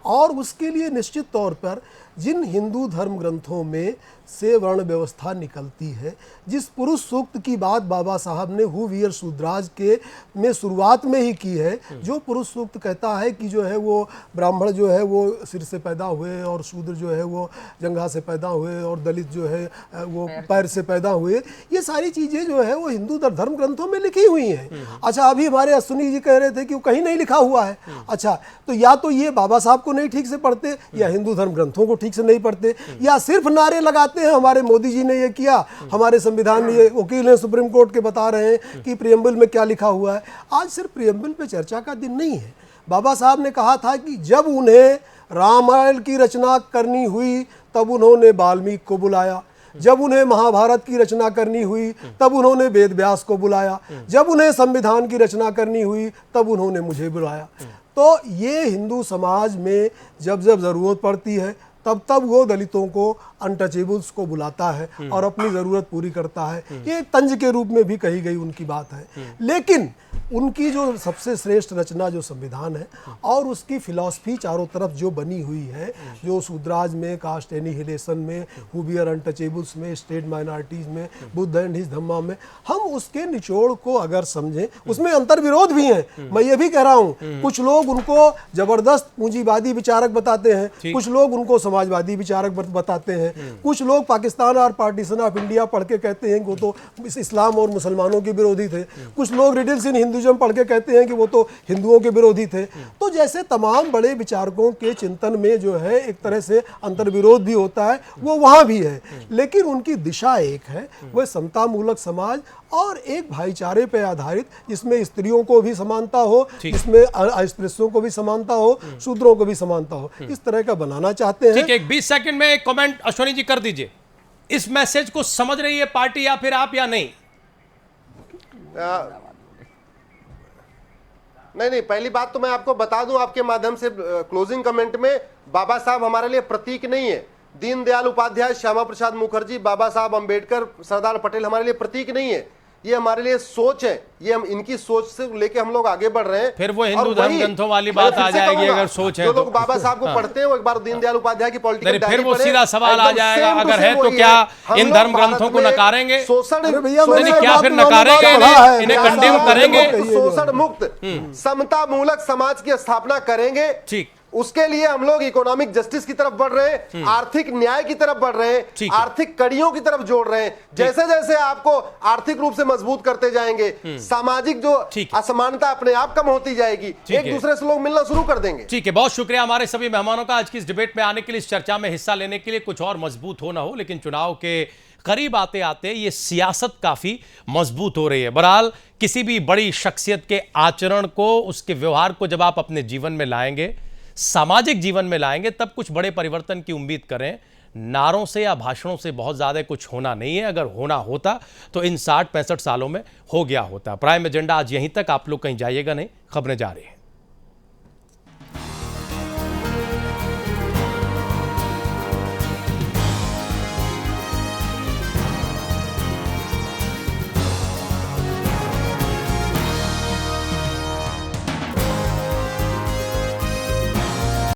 और उसके लिए निश्चित तौर पर जिन हिंदू धर्म ग्रंथों में से वर्ण व्यवस्था निकलती है, जिस पुरुष सूक्त की बात बाबा साहब ने हु वीर शूद्राज के में शुरुआत में ही की है, जो पुरुष सूक्त कहता है कि जो है वो ब्राह्मण जो है वो सिर से पैदा हुए और शूद्र जो है वो जंघा से पैदा हुए और दलित जो है वो पैर से पैदा हुए, ये सारी चीज़ें जो है वो हिंदू धर्म ग्रंथों में लिखी हुई हैं। अच्छा, अभी हमारे अश्विनी जी कह रहे थे कि वो कहीं नहीं लिखा हुआ है। अच्छा, तो या तो ये बाबा साहब को नहीं ठीक से पढ़ते, या हिंदू धर्म ग्रंथों को ठीक से नहीं पढ़ते, या सिर्फ नारे लगाते हैं हमारे मोदी जी ने ये किया, हमारे संविधान में ये वकील हैं सुप्रीम कोर्ट के बता रहे हैं कि प्रियम्बल में क्या लिखा हुआ है। आज सिर्फ प्रियम्बल पे चर्चा का दिन नहीं है। बाबा साहब ने कहा था कि जब उन्हें रामायण की रचना करनी हुई तब उन्होंने वाल्मीकि को बुलाया, जब उन्हें महाभारत की रचना करनी हुई तब उन्होंने वेद व्यास को बुलाया, जब उन्हें संविधान की रचना करनी हुई तब उन्होंने मुझे बुलाया। तो ये हिंदू समाज में जब जब ज़रूरत पड़ती है तब तब वो दलितों को, अनटचेबल्स को बुलाता है और अपनी ज़रूरत पूरी करता है। ये तंज के रूप में भी कही गई उनकी बात है। लेकिन उनकी जो सबसे श्रेष्ठ रचना जो संविधान है और उसकी फिलॉसफी चारों तरफ जो बनी हुई है, जो शूद्राज में, कास्ट एनिहिलेशन में, हु वी आर अनटचेबल्स में, स्टेट माइनॉरिटीज़ में, बुद्ध एंड हिज धम्मा में, हम उसके निचोड़ को अगर समझें, उसमें अंतर्विरोध भी हैं। मैं ये भी कह रहा हूँ, कुछ लोग उनको जबरदस्त पूंजीवादी विचारक बताते हैं, कुछ लोग उनको समाजवादी विचारक बताते हैं, कुछ लोग पाकिस्तान और पार्टीशन ऑफ इंडिया पढ़ के कहते हैं कि वो तो इस्लाम और मुसलमानों के विरोधी थे, कुछ लोग रिडल्स इन हिंदुइज्म पढ़ के कहते हैं कि वो तो हिंदुओं के विरोधी थे। तो जैसे तमाम बड़े विचारकों के चिंतन में जो है एक तरह से अंतर्विरोध भी होता है, वो वहाँ भी है, लेकिन उनकी दिशा एक है, वह समतामूलक समाज और एक भाईचारे पर आधारित, जिसमें स्त्रियों को भी समानता हो, जिसमें अस्पृश्यों को भी समानता हो, शूद्रों को भी समानता हो, इस तरह का बनाना चाहते हैं। ठीक है, 20 सेकंड में एक कमेंट अश्वनी जी कर दीजिए। इस मैसेज को समझ रही है पार्टी या फिर आप या नहीं? नहीं, पहली बात तो मैं आपको बता दूं आपके माध्यम से क्लोजिंग कमेंट में, बाबा साहब हमारे लिए प्रतीक नहीं है। दीनदयाल उपाध्याय, श्यामा प्रसाद मुखर्जी, बाबा साहब अंबेडकर, सरदार पटेल हमारे लिए प्रतीक नहीं है, ये हमारे लिए सोच है। ये हम इनकी सोच से लेके हम लोग आगे बढ़ रहे हैं। फिर वो हिंदू धर्म ग्रंथों वाली बात आ जाएगी अगर सोच है जो तो। लोग बाबा साहब को पढ़ते हैं वो एक बार दीनदयाल उपाध्याय की पॉलिटिकल डायरी फिर वो पढ़े, सीधा सवाल आ एकदम जाएगा, same to अगर same है तो वही क्या हम इन लोग धर्म भारत ग्रंथों को में नकारेंगे? शोषण, क्या फिर नकारेंगे इन्हें कंडेम करेंगे? शोषण मुक्त समता मूलक समाज की स्थापना करेंगे। ठीक, उसके लिए हम लोग इकोनॉमिक जस्टिस की तरफ बढ़ रहे हैं, आर्थिक न्याय की तरफ बढ़ रहे हैं, आर्थिक कड़ियों की तरफ जोड़ रहे हैं। जैसे जैसे आपको आर्थिक रूप से मजबूत करते जाएंगे, सामाजिक जो असमानता अपने आप कम होती जाएगी, एक दूसरे से लोग मिलना शुरू कर देंगे। ठीक है, बहुत शुक्रिया हमारे सभी मेहमानों का आज की इस डिबेट में आने के लिए, इस चर्चा में हिस्सा लेने के लिए। कुछ और मजबूत हो ना हो, लेकिन चुनाव के करीब आते आते ये सियासत काफी मजबूत हो रही है। बहरहाल किसी भी बड़ी शख्सियत के आचरण को, उसके व्यवहार को जब आप अपने जीवन में लाएंगे, सामाजिक जीवन में लाएंगे, तब कुछ बड़े परिवर्तन की उम्मीद करें। नारों से या भाषणों से बहुत ज्यादा कुछ होना नहीं है। अगर होना होता तो इन 60-65 सालों में हो गया होता। प्राइम एजेंडा आज यहीं तक। आप लोग कहीं जाइएगा नहीं, खबरें जा रही हैं।